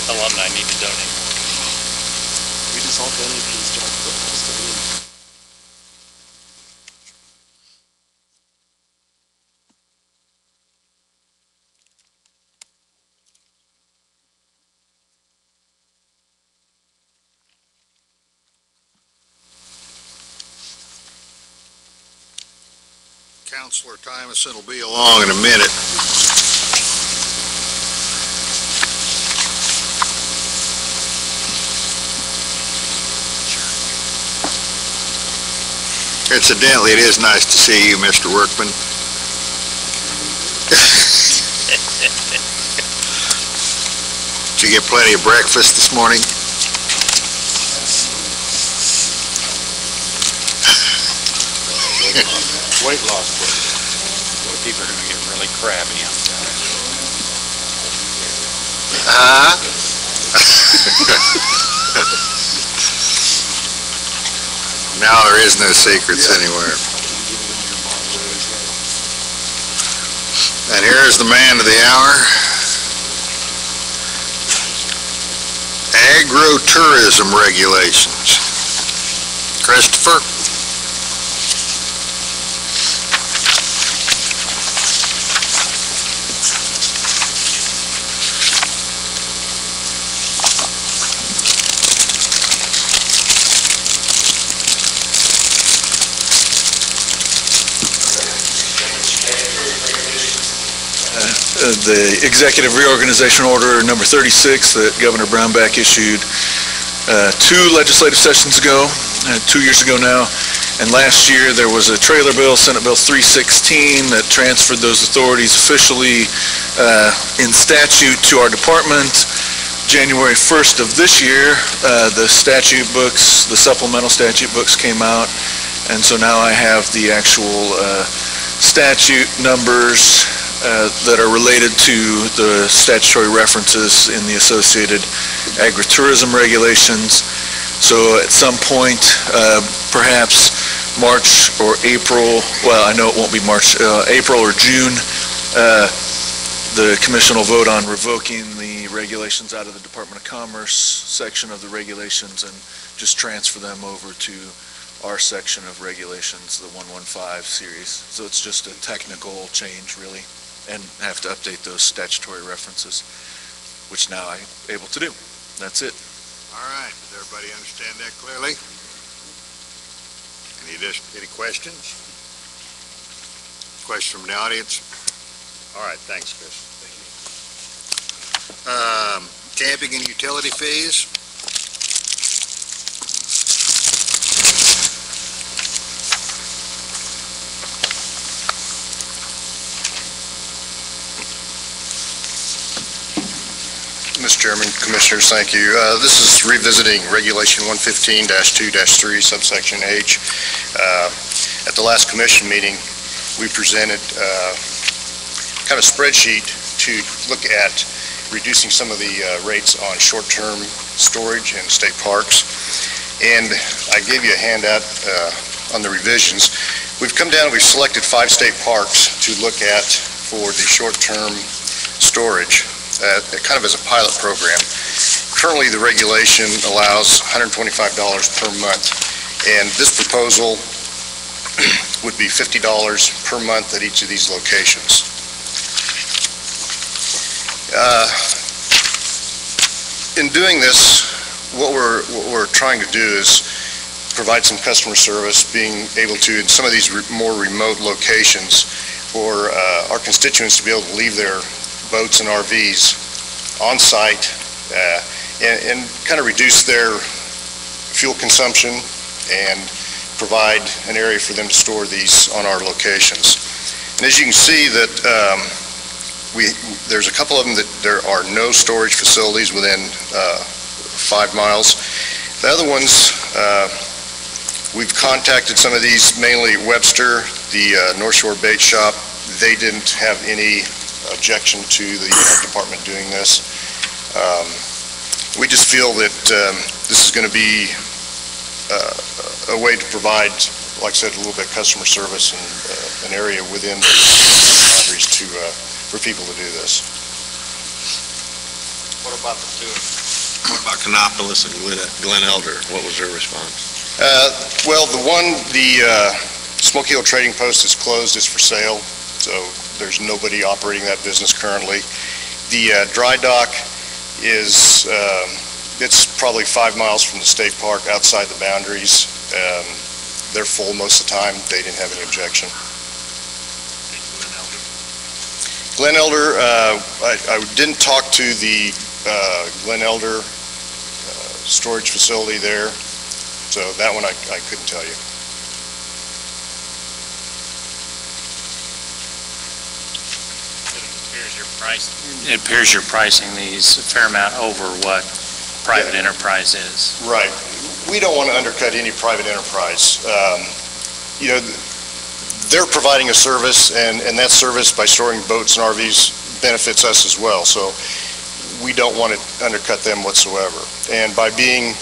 alumni need to donate. We just all donate to this job. Councilor Tymason will be along in a minute. Incidentally, it is nice to see you, Mr. Workman. Did you get plenty of breakfast this morning? Weight loss book. People are going to get really crabby on Now there is no secrets anywhere. And here's the man of the hour. Agro-tourism regulations. Christopher? The Executive Reorganization Order number 36 that Governor Brownback issued 2 legislative sessions ago, 2 years ago now, and last year there was a trailer bill, Senate Bill 316, that transferred those authorities officially in statute to our department. January 1st of this year, the statute books, the supplemental statute books came out, and so now I have the actual statute numbers that are related to the statutory references in the associated agritourism regulations. So at some point, perhaps March or April, well, I know it won't be March, April or June, the Commission will vote on revoking the regulations out of the Department of Commerce section of the regulations and just transfer them over to our section of regulations, the 115 series. So it's just a technical change, really, and have to update those statutory references, which now I'm able to do. That's it. All right. Does everybody understand that clearly? Any questions? Questions from the audience? All right. Thanks, Chris. Thank you. Camping and utility fees. Mr. Chairman, Commissioners, thank you. This is revisiting Regulation 115-2-3, subsection H. At the last commission meeting, we presented kind of a spreadsheet to look at reducing some of the rates on short-term storage in state parks. And I gave you a handout on the revisions. We've come down, we've selected 5 state parks to look at for the short-term storage. Kind of as a pilot program. Currently, the regulation allows $125 per month, and this proposal would be $50 per month at each of these locations. In doing this, what we're trying to do is provide some customer service, being able to, in some of these more remote locations, for our constituents to be able to leave their boats and RVs on site and kind of reduce their fuel consumption and provide an area for them to store these on our locations. And as you can see that there's a couple of them that there are no storage facilities within 5 miles. The other ones, we've contacted some of these, mainly Webster, the North Shore Bait Shop. They didn't have any objection to the department doing this. We just feel that this is going to be a way to provide, like I said, a little bit of customer service and an area within the boundaries for people to do this. What about the two? What about Canopolis and Glen Elder? What was their response? Well, the Smoky Hill Trading Post is closed, it's for sale, so there's nobody operating that business currently. The dry dock is, it's probably 5 miles from the state park, outside the boundaries. They're full most of the time, they didn't have any objection. Glen Elder, I didn't talk to the Glen Elder storage facility there, so that one I couldn't tell you. It appears you're pricing these a fair amount over what private enterprise is. Right. We don't want to undercut any private enterprise. You know, they're providing a service, and that service, by storing boats and RVs, benefits us as well. So we don't want to undercut them whatsoever. And by being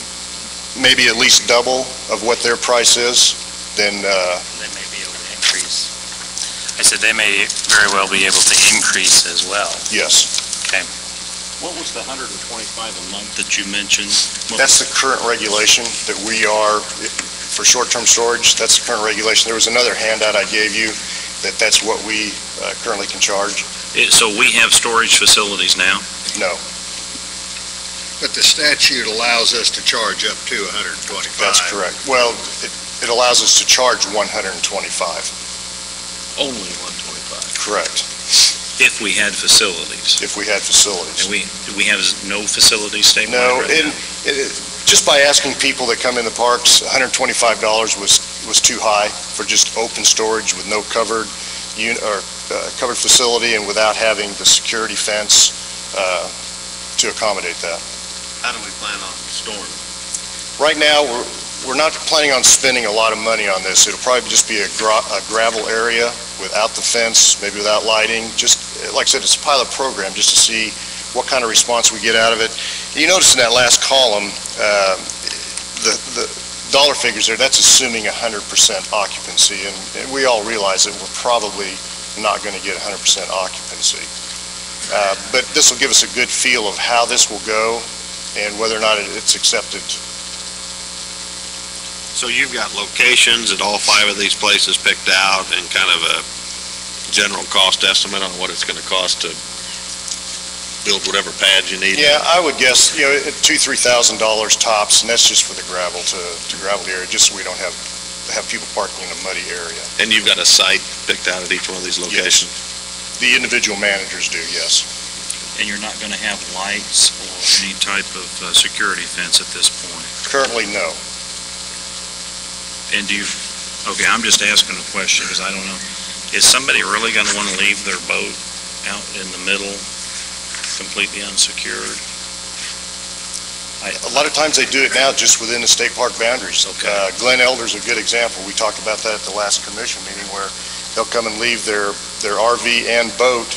maybe at least double of what their price is, then They may be able to increase. I said they may very well be able to increase as well. yes. What was the 125 a month that you mentioned? That's the current regulation that we are, for short-term storage, that's the current regulation. There was another handout I gave you that's what we currently can charge. So we have storage facilities now? No, But the statute allows us to charge up to 125. that's correct. Well, it allows us to charge 125. Only 125. Correct, If we had facilities? if we had facilities. And we have no facilities statewide No, right now? just by asking people that come in the parks, $125 was too high for just open storage with no covered covered facility and without having the security fence to accommodate that. How do we plan on storing? Right now, we're not planning on spending a lot of money on this. It'll probably just be a gravel area without the fence, maybe without lighting. Just, like I said, it's a pilot program just to see what kind of response we get out of it. You notice in that last column, the dollar figures there, that's assuming 100% occupancy, and we all realize that we're probably not going to get 100% occupancy. But this will give us a good feel of how this will go and whether or not it's accepted. So you've got locations at all 5 of these places picked out and kind of a general cost estimate on what it's going to cost to build whatever pads you need? Yeah, I would guess, you know, $2,000 to $3,000 tops, and that's just for the gravel to gravel the area, just so we don't have people parking in a muddy area. And you've got a site picked out at each one of these locations? The individual managers do, yes. And you're not going to have lights or any type of security fence at this point? Currently, no. And okay, I'm just asking a question because I don't know. Is somebody really going to want to leave their boat out in the middle, completely unsecured? A lot of times they do it now just within the state park boundaries. Okay. Glen Elder's a good example. We talked about that at the last commission meeting where they'll come and leave their RV and boat,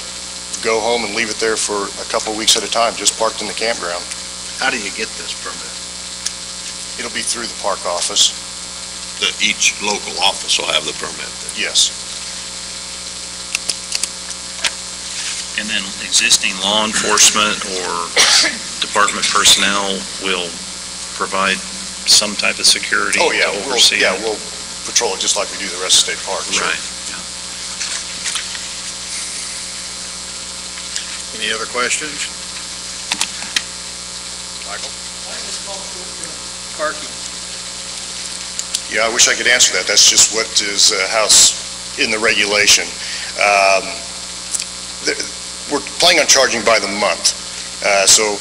go home and leave it there for a couple of weeks at a time, just parked in the campground. How do you get this permit? It'll be through the park office, Each local office will have the permit then? yes. And then existing law enforcement or department personnel will provide some type of security Oh, yeah, to oversee it? we'll patrol it just like we do the rest of state parks. Right. Any other questions? Michael? Parking. Yeah, I wish I could answer that. That's just what is house in the regulation. We're planning on charging by the month. So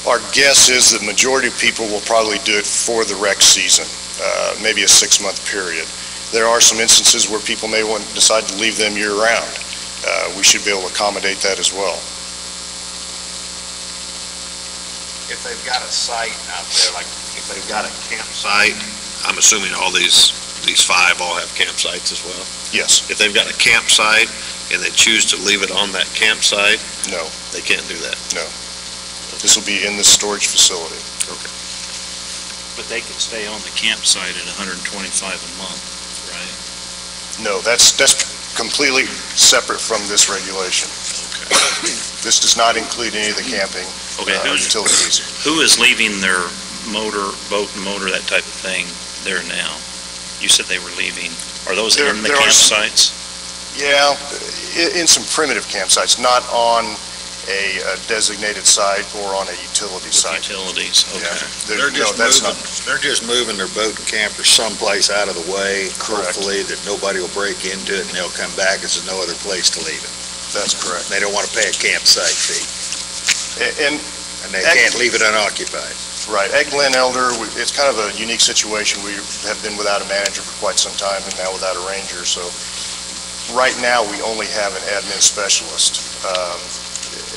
our guess is the majority of people will probably do it for the rec season, maybe a 6-month period. There are some instances where people may decide to leave them year-round. We should be able to accommodate that as well. If they've got a site out there, like if they've got a campsite, I'm assuming all these 5 all have campsites as well? Yes. If they've got a campsite and they choose to leave it on that campsite, No. they can't do that? This will be in the storage facility. But they can stay on the campsite at $125 a month, right? No, that's completely separate from this regulation. Okay. This does not include any of the camping. Okay, utility fees. who is leaving their boat and motor, that type of thing, there now? You said they were leaving. Are those in the There are campsites? Yeah, in some primitive campsites, not on a designated site or on a utility site. Utilities, okay. Yeah. That's not, They're just moving their boat and camper someplace out of the way, Correct. hopefully that nobody will break into it and they'll come back because there's no other place to leave it. that's correct. They don't want to pay a campsite fee, And, and they can't leave it unoccupied. right, at Glen Elder, it's kind of a unique situation. We have been without a manager for quite some time and now without a ranger, so right now, we only have an admin specialist.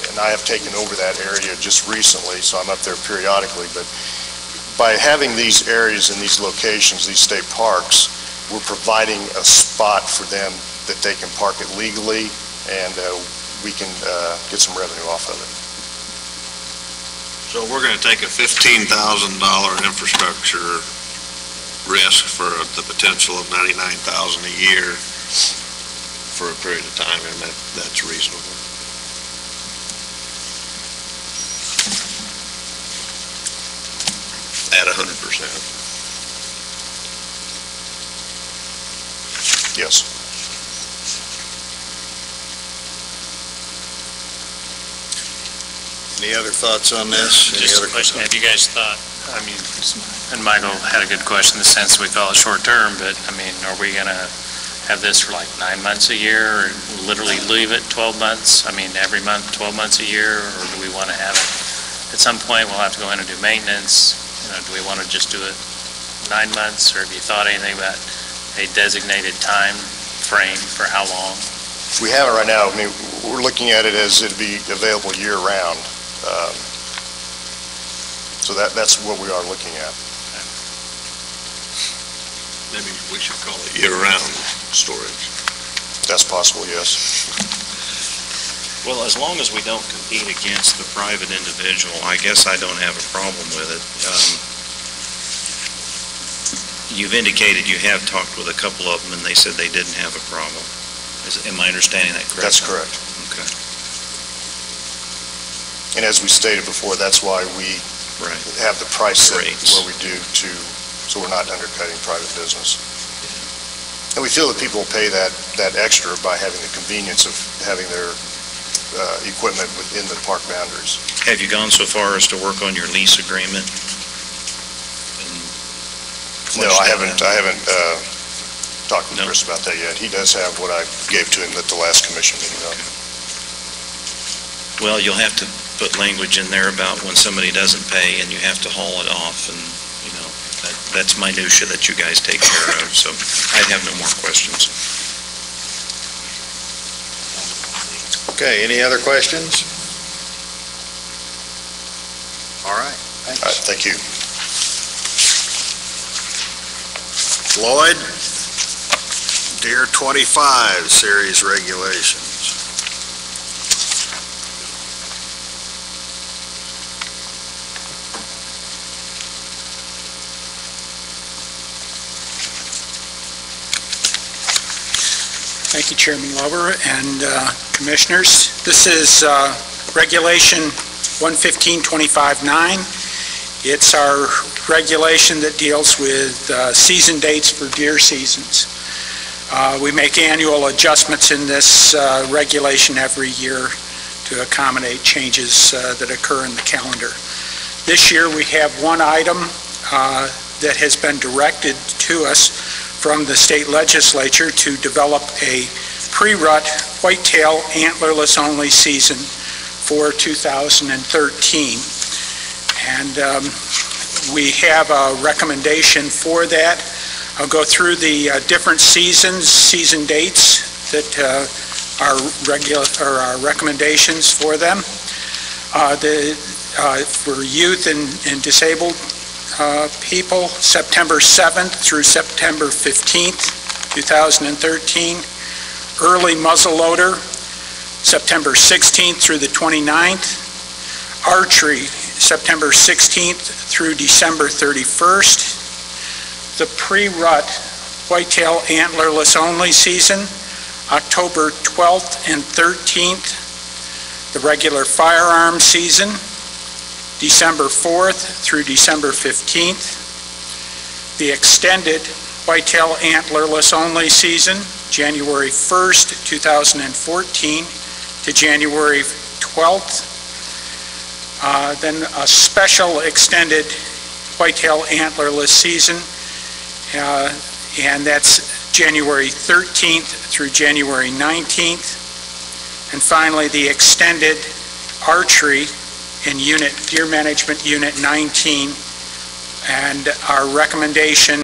And I have taken over that area just recently, so I'm up there periodically. But by having these areas and these locations, these state parks, we're providing a spot for them that they can park it legally, and we can get some revenue off of it. So we're going to take a $15,000 infrastructure risk for the potential of $99,000 a year for a period of time, and that's reasonable. At 100%. Yes. Any other thoughts on this? Any Just other a question, have you guys thought, I mean, and Michael had a good question in the sense we call it short-term, but, I mean, are we going to have this for like 9 months a year, or literally leave it 12 months? I mean, every month, 12 months a year, or do we want to have it? At some point, we'll have to go in and do maintenance. You know, do we want to just do it 9 months, or have you thought anything about a designated time frame for how long? We have it right now. I mean, we're looking at it as it'd be available year-round. So that's what we are looking at. Maybe we should call it year-round storage. That's possible, yes. Well, as long as we don't compete against the private individual, I guess I don't have a problem with it. You've indicated you have talked with a couple of them, and they said they didn't have a problem. Am I understanding that correctly? That's correct. Okay. And as we stated before, that's why we Right. have the price set Rates. where we do so we're not undercutting private business. And we feel that people will pay that extra by having the convenience of having their equipment within the park boundaries. Have you gone so far as to work on your lease agreement? No, I haven't talked with No. Chris about that yet. He does have what I gave to him at the last commission meeting, though. Well, you'll have to put language in there about when somebody doesn't pay and you have to haul it off, and, you know, that's minutia that you guys take care of, so I have no more questions. Okay, any other questions? All right, All right, thanks. thank you. Lloyd, Deer 25 Series regulations. Thank you, Chairman Lover and Commissioners. This is Regulation 115.25.9. It's our regulation that deals with season dates for deer seasons. We make annual adjustments in this regulation every year to accommodate changes that occur in the calendar. This year we have one item that has been directed to us from the state legislature to develop a pre-rut whitetail antlerless only season for 2013. And we have a recommendation for that. I'll go through the different season dates that are our recommendations for them. For youth and disabled people, September 7th through September 15th, 2013. Early muzzleloader, September 16th through the 29th. Archery, September 16th through December 31st. The pre-rut whitetail antlerless only season, October 12th and 13th. The regular firearm season, December 4th through December 15th. The extended whitetail antlerless only season, January 1st, 2014 to January 12th. Then a special extended whitetail antlerless season, and that's January 13th through January 19th. And finally, the extended archery in Deer Management Unit 19, and our recommendation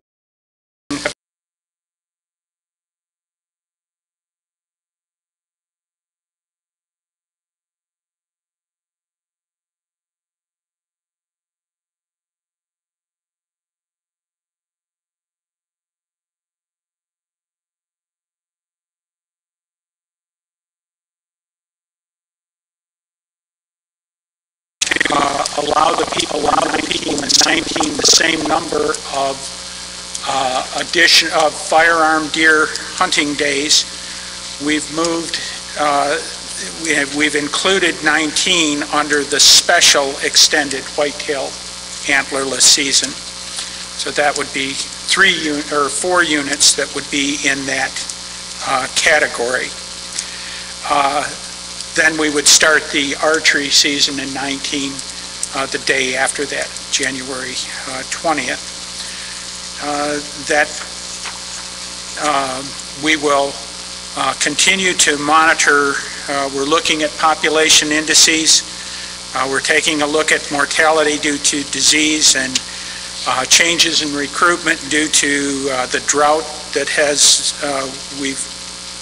allow the people in 19 the same number of firearm deer hunting days. We've moved, we've included 19 under the special extended whitetail antlerless season. So that would be 4 units that would be in that category. Then we would start the archery season in 19 the day after that, January 20th. We will continue to monitor. We're looking at population indices. We're taking a look at mortality due to disease and changes in recruitment due to the drought that we've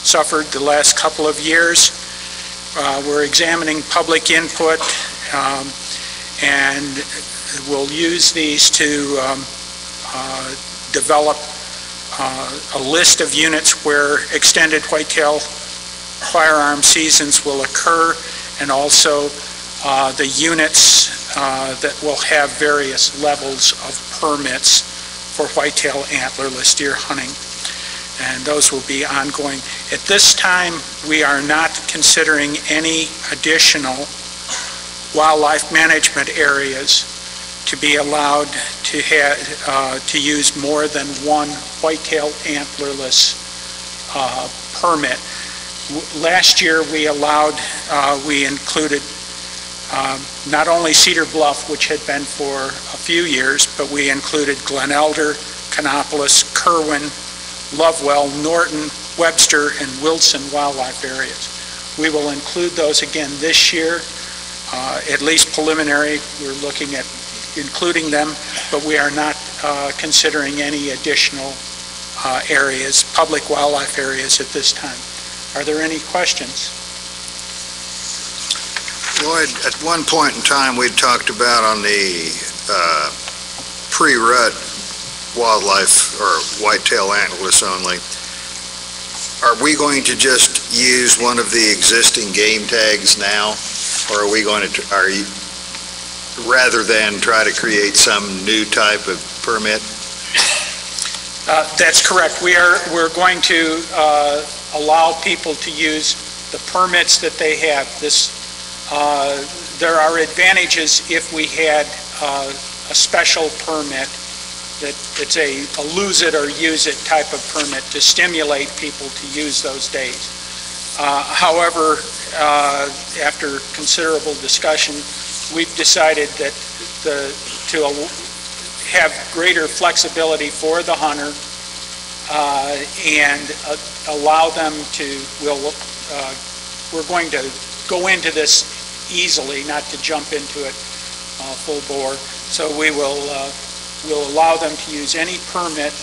suffered the last couple of years. We're examining public input, and we'll use these to develop a list of units where extended whitetail firearm seasons will occur, and also the units that will have various levels of permits for whitetail antlerless deer hunting. And those will be ongoing. At this time, we are not considering any additional wildlife management areas to be allowed to use more than one whitetail antlerless permit. Last year, we included not only Cedar Bluff, which had been for a few years, but we included Glen Elder, Canopolis, Kerwin, Lovewell, Norton, Webster, and Wilson wildlife areas. We will include those again this year, at least preliminary. We're looking at including them, but we are not considering any additional areas, public wildlife areas at this time. Are there any questions? Lloyd, at one point in time, we'd talked about on the pre-rut wildlife or whitetail antlerless only. Are we going to just use one of the existing game tags now, or are we going to, rather than try to create some new type of permit? That's correct. We're going to allow people to use the permits that they have. There are advantages if we had a special permit that it's a lose it or use it type of permit to stimulate people to use those days. However, after considerable discussion, we've decided that to have greater flexibility for the hunter and allow them to, we're going to go into this easily, not to jump into it full bore. So we'll allow them to use any permit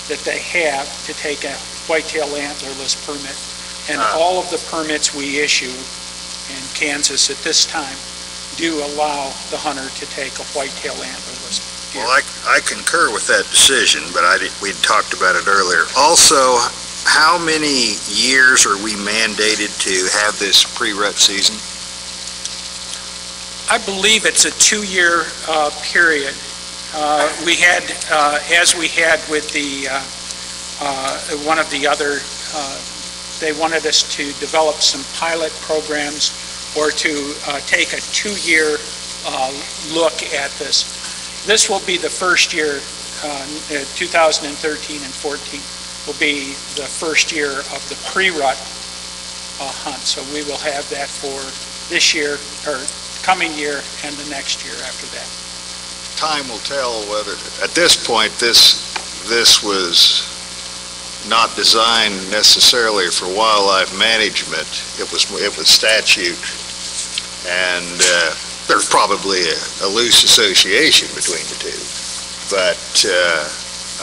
that they have to take a whitetail antlerless permit. And all of the permits we issue in Kansas at this time do allow the hunter to take a whitetail antlerless deer. Well, I concur with that decision, but we'd talked about it earlier. Also, how many years are we mandated to have this pre-rut season? I believe it's a 2-year period. We had, as we had with the one of the other, they wanted us to develop some pilot programs or to take a 2-year look at this. This will be the first year, 2013 and 14 will be the first year of the pre-rut hunt. So we will have that for this year, or coming year, and the next year after that. Time will tell whether, at this point, this was not designed necessarily for wildlife management. It was statute, and there's probably a loose association between the two. But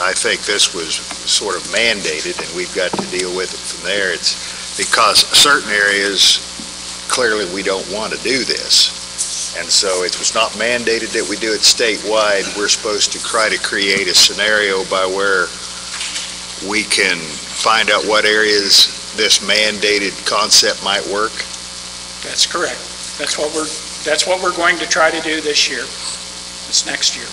I think this was sort of mandated, and we've got to deal with it from there. It's because certain areas, clearly we don't want to do this. And so it was not mandated that we do it statewide. We're supposed to try to create a scenario by where we can find out what areas this mandated concept might work. That's correct. That's what we're going to try to do this year, this next year.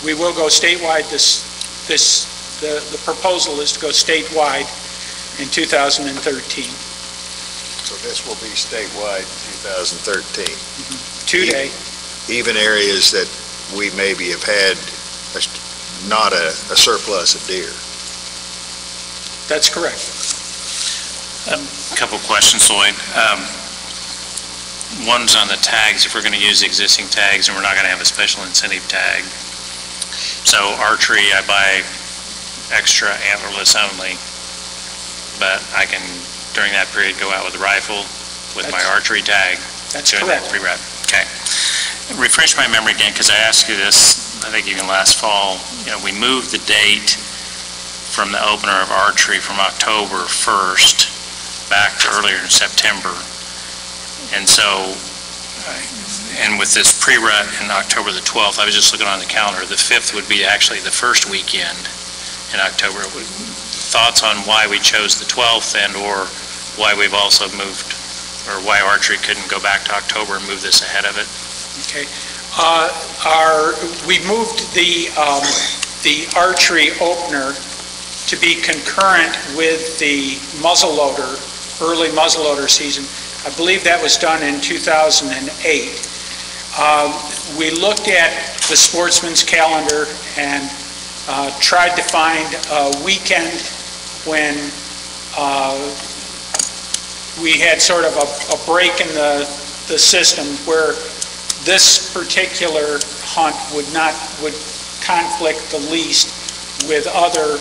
We will go statewide. The proposal is to go statewide in 2013. So this will be statewide in 2013. Two-day. Even areas that we maybe have had not a surplus of deer. That's correct. A couple questions, Lloyd. One's on the tags, if we're going to use existing tags and we're not going to have a special incentive tag. So archery, I buy extra antlerless only, but I can, during that period, go out with a rifle with my archery tag. That's doing correct. That pre-rut. Okay. Refresh my memory again, because I asked you this, I think even last fall. We moved the date from the opener of archery from October 1st back to earlier in September. And so, and with this pre-rut in October the 12th, I was just looking on the calendar, the 5th would be actually the first weekend in October. Thoughts on why we chose the 12th and or why we've also moved, or why archery couldn't go back to October and move this ahead of it? Okay. We moved the archery opener to be concurrent with the muzzleloader, early muzzleloader season. I believe that was done in 2008. We looked at the sportsman's calendar and tried to find a weekend when we had sort of a break in the system where this particular hunt would conflict the least with other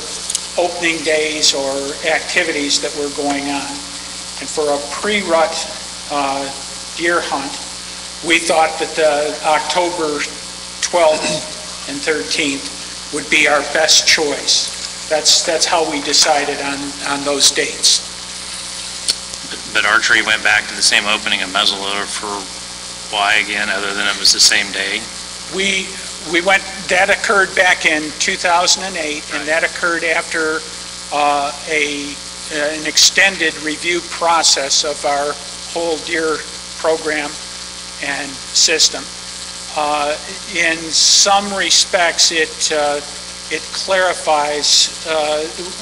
opening days or activities that were going on. And for a pre-rut deer hunt, we thought that the October 12th and 13th would be our best choice. That's how we decided on those dates. But archery went back to the same opening of muzzleloader for why again, other than it was the same day? That occurred back in 2008, and that occurred after an extended review process of our whole deer program and system. In some respects, it clarifies.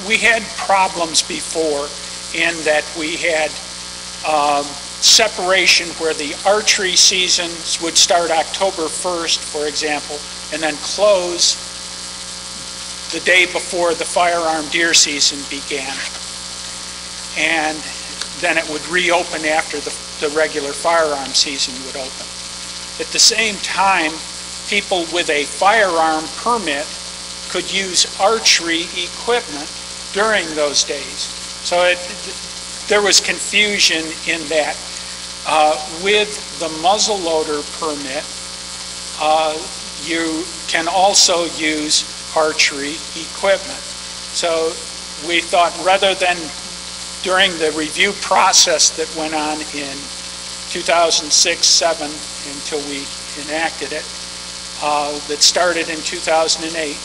We had problems before in that we had separation where the archery seasons would start October 1st, for example, and then close the day before the firearm deer season began. And then it would reopen after the regular firearm season would open. At the same time, people with a firearm permit could use archery equipment during those days. So there was confusion in that. With the muzzleloader permit, you can also use archery equipment. So we thought rather than during the review process that went on in 2006-07 until we enacted it, that started in 2008,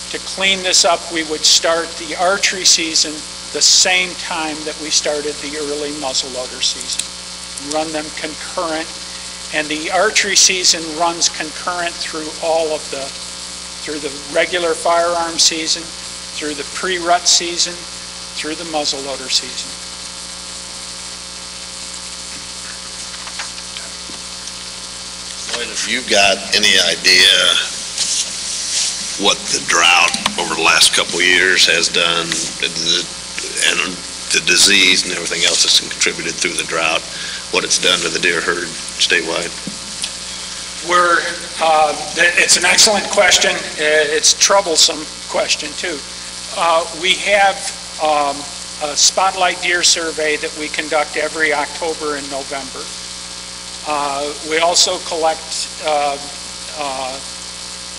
to clean this up, we would start the archery season the same time that we started the early muzzleloader season. Run them concurrent, and the archery season runs concurrent through through the regular firearm season, through the pre-rut season, through the muzzleloader season. Lloyd, if you've got any idea what the drought over the last couple of years has done, and the disease and everything else that's contributed through the drought, what it's done to the deer herd statewide? It's an excellent question. It's a troublesome question, too. We have a spotlight deer survey that we conduct every October and November. We also collect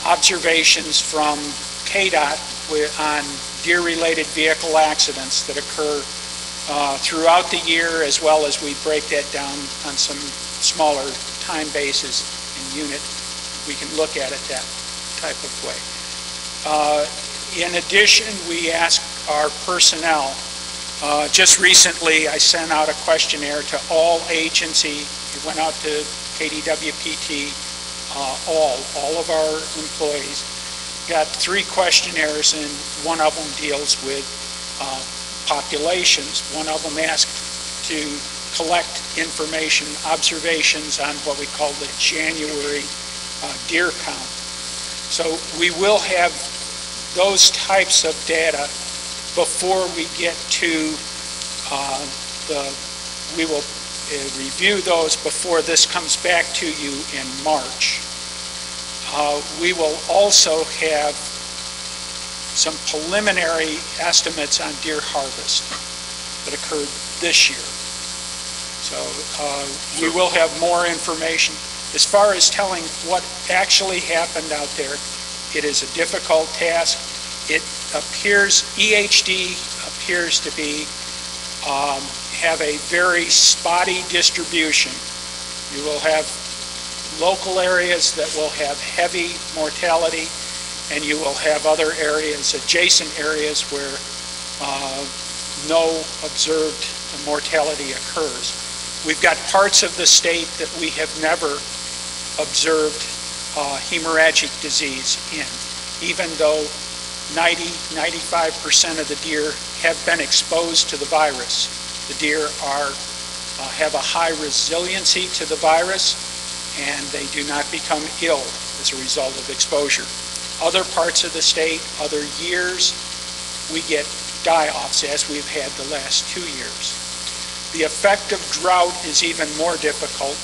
observations from KDOT on deer-related vehicle accidents that occur throughout the year, as well as we break that down on some smaller time bases in unit. We can look at it that type of way. In addition, we ask our personnel. Just recently, I sent out a questionnaire to all agency. It went out to KDWPT, all of our employees. Got 3 questionnaires, and one of them deals with populations. One of them asked to collect information, observations on what we call the January deer count. So we will have those types of data before we get to we will review those before this comes back to you in March. We will also have some preliminary estimates on deer harvest that occurred this year. So we will have more information. As far as telling what actually happened out there, it is a difficult task. It appears, EHD appears to be, have a very spotty distribution. You will have local areas that will have heavy mortality, and you will have other areas, adjacent areas, where no observed mortality occurs. We've got parts of the state that we have never observed hemorrhagic disease in, even though 90–95% of the deer have been exposed to the virus. The deer have a high resiliency to the virus, and they do not become ill as a result of exposure. Other parts of the state, other years, we get die-offs, as we've had the last 2 years. The effect of drought is even more difficult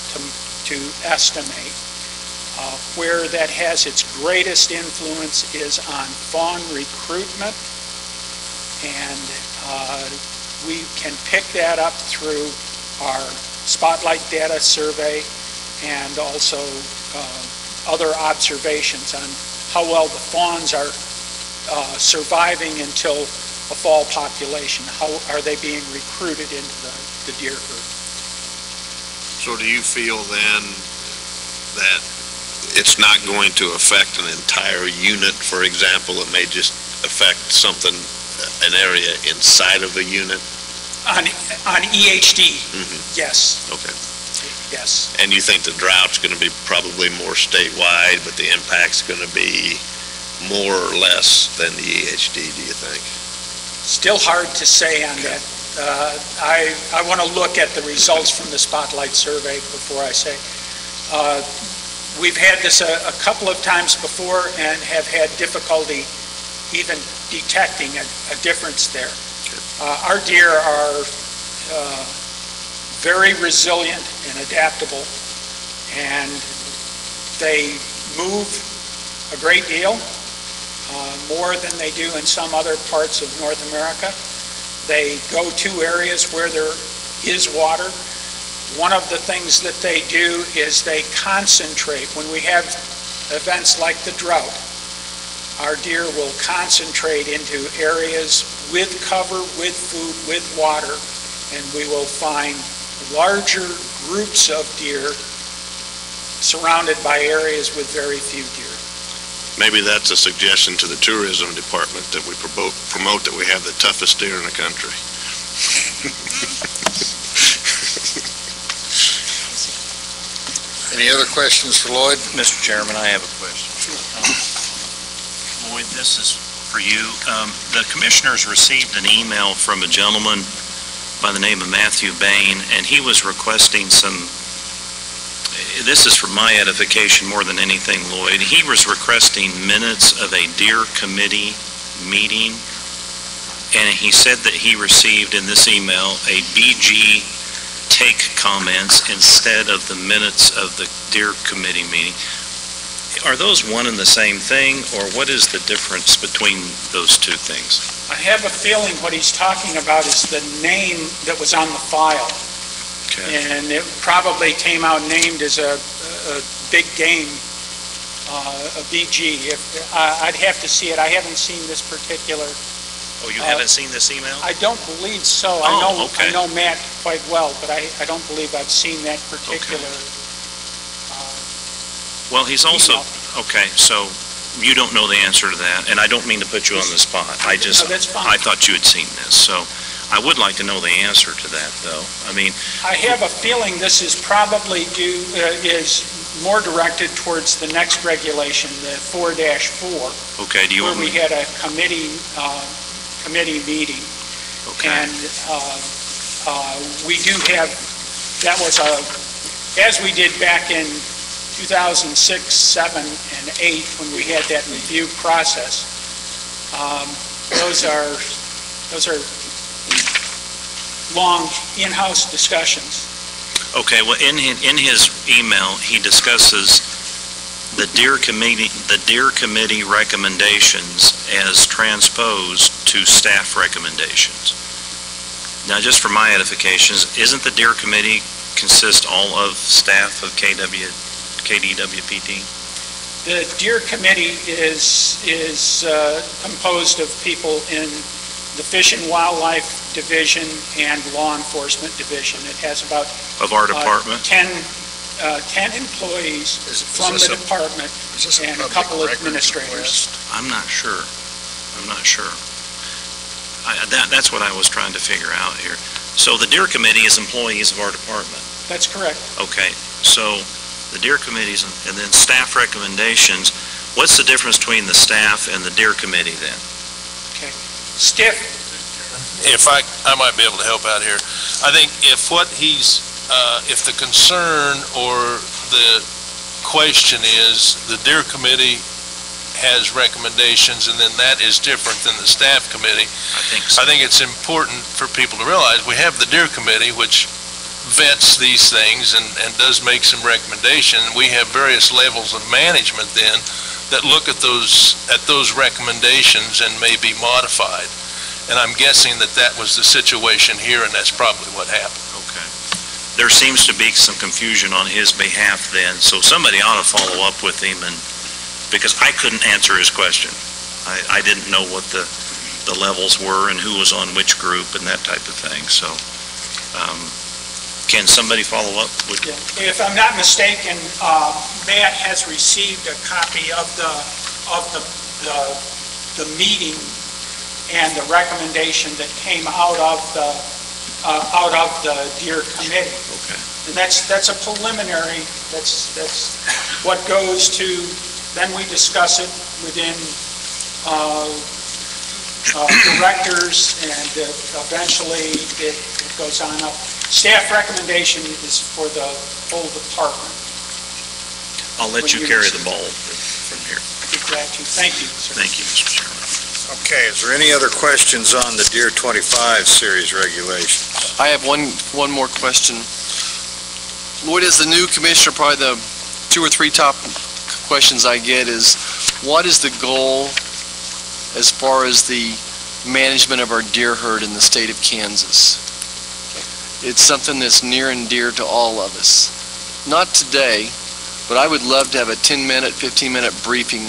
to estimate. Where that has its greatest influence is on fawn recruitment, and we can pick that up through our Spotlight data survey and also other observations on how well the fawns are surviving until a fall population. How are they being recruited into the deer herd? So do you feel then that it's not going to affect an entire unit, for example? It may just affect something, an area inside of a unit? On EHD, yes. Okay. Yes. And you think the drought's going to be probably more statewide, but the impact's going to be more or less than the EHD, do you think? Still hard to say on that. I want to look at the results from the Spotlight survey before I say. We've had this a couple of times before and have had difficulty even detecting a difference there. Our deer are very resilient and adaptable, and they move a great deal, more than they do in some other parts of North America. They go to areas where there is water. One of the things that they do is they concentrate. When we have events like the drought, our deer will concentrate into areas with cover, with food, with water, and we will find larger groups of deer surrounded by areas with very few deer. Maybe that's a suggestion to the tourism department that we promote that we have the toughest deer in the country. Any other questions for Lloyd? Mr. Chairman, I have a question. Lloyd, this is for you. The commissioners received an email from a gentleman by the name of Matthew Bain, and he was requesting some this is for my edification more than anything, Lloyd. He was requesting minutes of a deer committee meeting, and he said that he received in this email a BG take comments instead of the minutes of the deer committee meeting. Are those one and the same thing, or what is the difference between those two things? I have a feeling what he's talking about is the name that was on the file. Okay. And it probably came out named as a big game, a BG. I'd have to see it. I haven't seen this particular. Oh, you haven't seen this email? I don't believe so. Oh, okay. I know Matt quite well, but I don't believe I've seen that particular. Well, he's also, email. okay, so you don't know the answer to that, and I don't mean to put you on the spot. I just, No, that's fine. I thought you had seen this, so I would like to know the answer to that, though. I mean, I have a feeling this is probably is more directed towards the next regulation, the 4-4. okay, do you Where want we me? had a committee meeting. Okay, And we do have, that was as we did back in 2006, 7, and 8, when we had that review process. Those are long in-house discussions. okay, well, in his email, he discusses the deer committee recommendations as transposed to staff recommendations. Now, just for my edification, isn't the deer committee consist all of staff of KDWPT? The Deer Committee is composed of people in the Fish and Wildlife Division and Law Enforcement Division. It has about Of our department? 10 employees from the department and a couple of administrators. I'm not sure. That's what I was trying to figure out here. So the deer committee is employees of our department? That's correct. Okay, so the deer committees and then staff recommendations, what's the difference between the staff and the deer committee then? Stiff, If I might be able to help out here. I think if if the concern or the question is the deer committee has recommendations and then that is different than the staff committee, I think it's important for people to realize we have the deer committee, which vets these things and does make some recommendation. We have various levels of management then that look at those recommendations and may be modified. And I'm guessing that was the situation here, and that's probably what happened. Okay. There seems to be some confusion on his behalf then, so somebody ought to follow up with him, and because I couldn't answer his question. I didn't know what the levels were and who was on which group and that type of thing, so can somebody follow up with? if I'm not mistaken, Matt has received a copy of the meeting and the recommendation that came out of the Deer Committee. Okay. And that's a preliminary, that's what goes to, then we discuss it within directors, and eventually it goes on up. Staff recommendation is for the whole department. I'll let you carry the ball from here. I'd be glad to. Thank you, sir. Thank you, Mr. Chairman. Okay, is there any other questions on the Deer 25 series regulations? I have one more question. Lloyd, as the new commissioner, probably the 2 or 3 top questions I get is, what is the goal as far as the management of our deer herd in the state of Kansas? It's something that's near and dear to all of us. Not today, but I would love to have a 10-minute, 15-minute briefing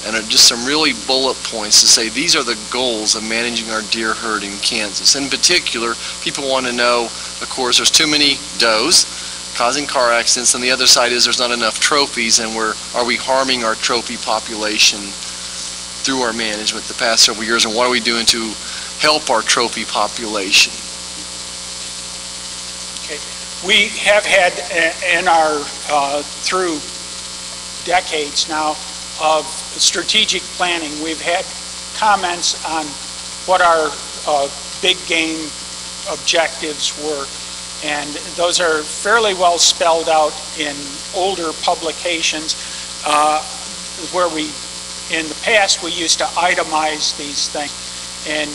and just some really bullet points to say these are the goals of managing our deer herd in Kansas. In particular, people want to know, of course, there's too many does causing car accidents, and the other side is there's not enough trophies, and are we harming our trophy population through our management the past several years, and what are we doing to help our trophy population? Okay. We have had in our, through decades now of strategic planning, we've had comments on what our big game objectives were. And those are fairly well spelled out in older publications where in the past, we used to itemize these things. And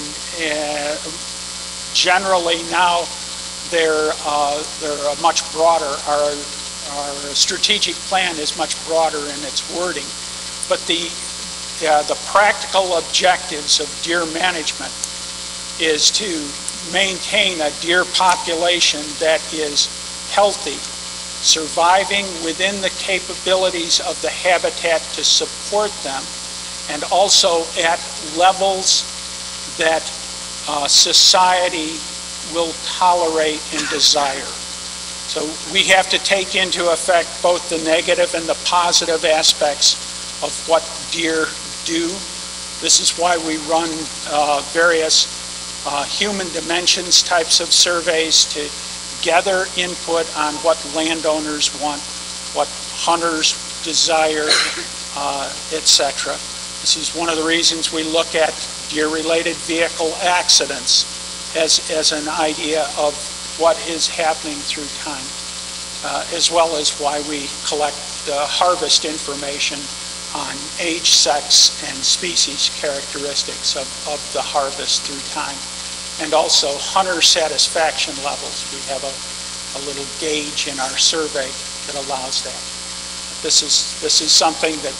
generally now, they're much broader. Our strategic plan is much broader in its wording. But the practical objectives of deer management is to maintain a deer population that is healthy, surviving within the capabilities of the habitat to support them, and also at levels that society will tolerate and desire. So we have to take into effect both the negative and the positive aspects of what deer do. This is why we run various human dimensions types of surveys to gather input on what landowners want, what hunters desire, etc. This is one of the reasons we look at deer-related vehicle accidents as an idea of what is happening through time, as well as why we collect harvest information on age, sex, and species characteristics of the harvest through time. And also hunter satisfaction levels. We have a little gauge in our survey that allows that. This is something that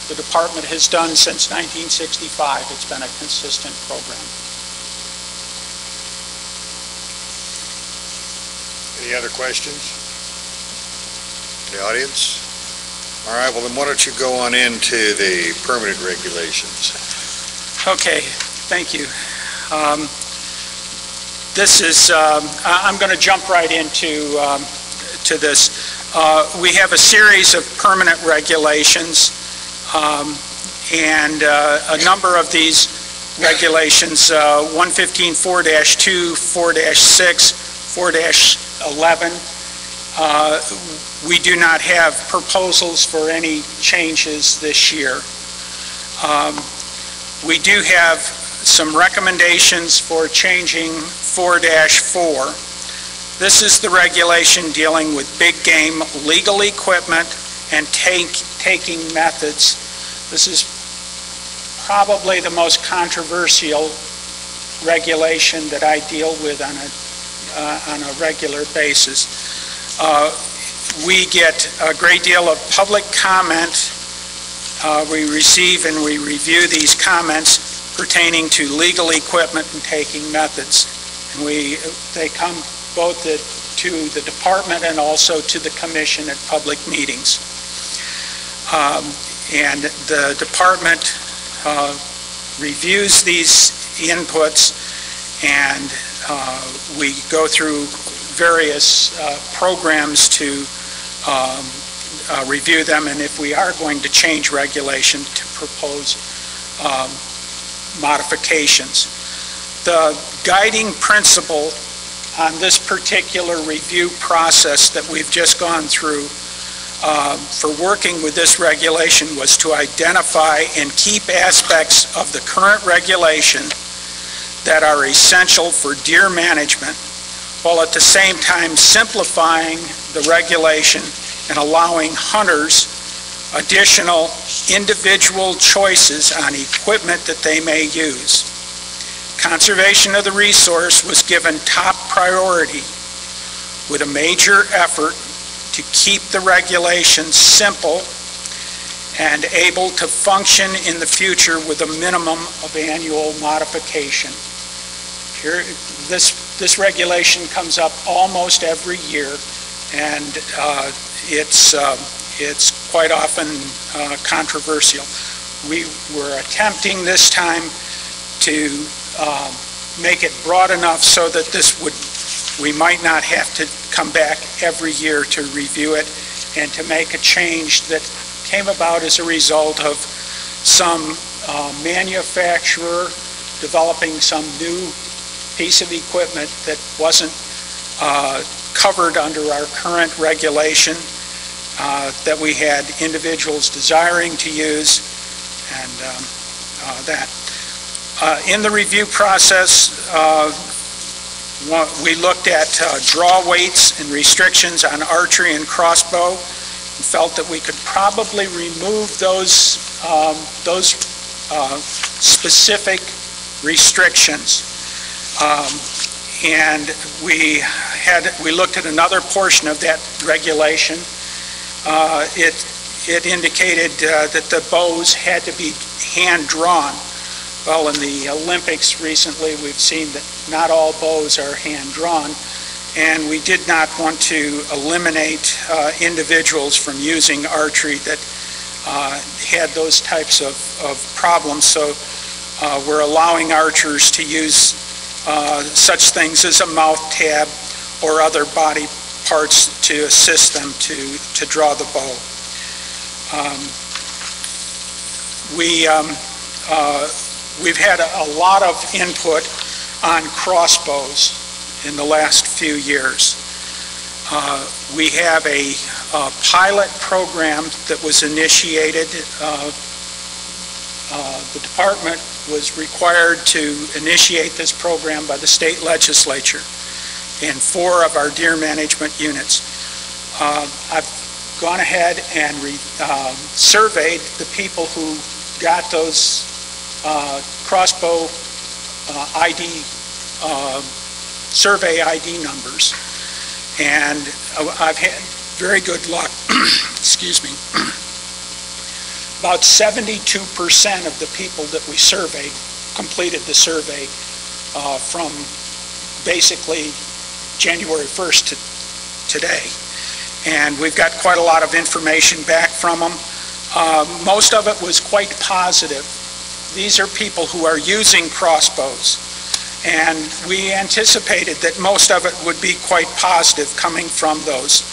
the department has done since 1965. It's been a consistent program. Any other questions? The audience? All right, well then why don't you go on into the permanent regulations? Okay, thank you. This is, I'm going to jump right into to this. We have a series of permanent regulations, and a number of these regulations, 115.4-2, 4-6, 4-11, we do not have proposals for any changes this year. We do have some recommendations for changing 4-4. This is the regulation dealing with big game legal equipment and taking methods. This is probably the most controversial regulation that I deal with on a regular basis. We get a great deal of public comment. We receive and we review these comments pertaining to legal equipment and taking methods. And they come both to the department and also to the commission at public meetings. And the department reviews these inputs, and we go through various programs to review them, and if we are going to change regulation, to propose modifications. The guiding principle on this particular review process that we've just gone through for working with this regulation was to identify and keep aspects of the current regulation that are essential for deer management, while at the same time simplifying the regulation and allowing hunters additional individual choices on equipment that they may use. Conservation of the resource was given top priority with a major effort to keep the regulations simple and able to function in the future with a minimum of annual modification. Here, this regulation comes up almost every year, and it's quite often controversial. We were attempting this time to make it broad enough so that we might not have to come back every year to review it, and to make a change that came about as a result of some manufacturer developing some new piece of equipment that wasn't covered under our current regulation, that we had individuals desiring to use, and that. In the review process, We looked at draw weights and restrictions on archery and crossbow, and felt that we could probably remove those specific restrictions. And we looked at another portion of that regulation. It indicated that the bows had to be hand-drawn. Well, in the Olympics recently, we've seen that not all bows are hand-drawn, and we did not want to eliminate individuals from using archery that had those types of problems. So we're allowing archers to use such things as a mouth tab or other body parts to assist them to draw the bow. We've had a lot of input on crossbows in the last few years. We have a pilot program that was initiated. The department was required to initiate this program by the state legislature in 4 of our deer management units. I've gone ahead and surveyed the people who got those crossbow ID, survey ID numbers, and I've had very good luck. Excuse me. About 72% of the people that we surveyed completed the survey from basically January 1st to today. And we've got quite a lot of information back from them. Most of it was quite positive. These are people who are using crossbows, and we anticipated that most of it would be quite positive coming from those.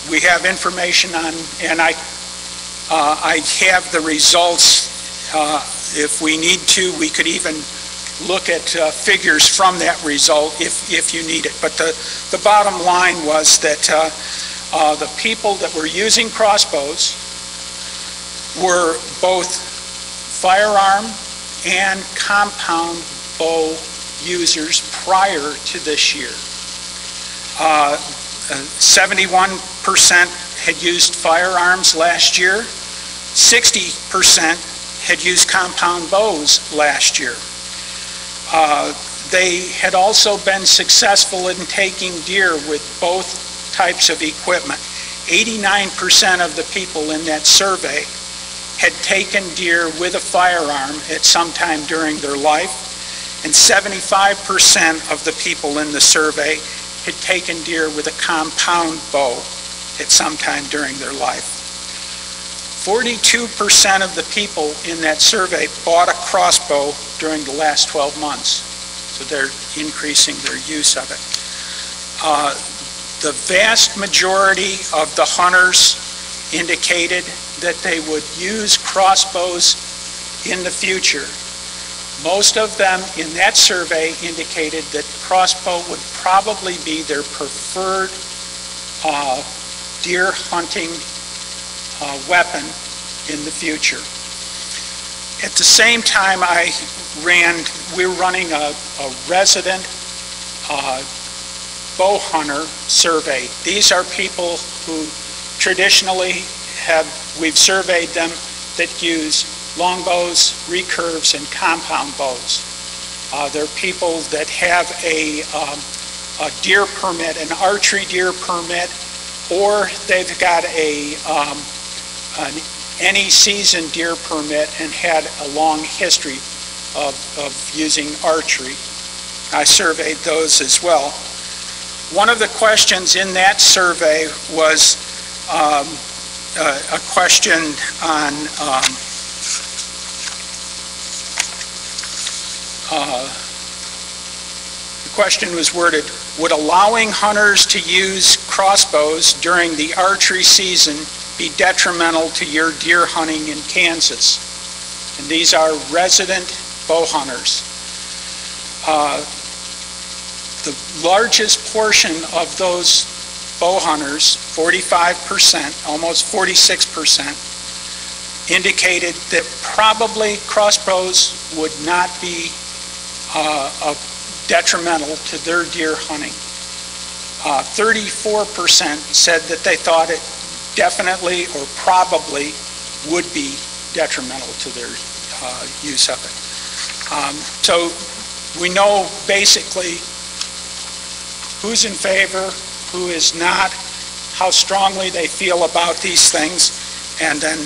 We have information on, and I have the results. If we need to, we could even look at figures from that result if you need it. But the bottom line was that the people that were using crossbows were both firearm and compound bow users prior to this year. 71% had used firearms last year. 60% had used compound bows last year. They had also been successful in taking deer with both types of equipment. 89% of the people in that survey had taken deer with a firearm at some time during their life, and 75% of the people in the survey had taken deer with a compound bow at some time during their life. 42% of the people in that survey bought a crossbow during the last 12 months, so they're increasing their use of it. The vast majority of the hunters indicated that they would use crossbows in the future. Most of them in that survey indicated that crossbow would probably be their preferred deer hunting weapon in the future. At the same time, we're running a resident bow hunter survey. These are people who traditionally we've surveyed them that use longbows, recurves, and compound bows. They're people that have a deer permit, an archery deer permit, or they've got an any season deer permit and had a long history of using archery. I surveyed those as well. One of the questions in that survey was a question on the question was worded, would allowing hunters to use crossbows during the archery season be detrimental to your deer hunting in Kansas? And these are resident bow hunters. The largest portion of those bow hunters, 45%, almost 46%, indicated that probably crossbows would not be detrimental to their deer hunting. 34% said that they thought it definitely or probably would be detrimental to their use of it. So we know basically who's in favor, who is not, how strongly they feel about these things, and then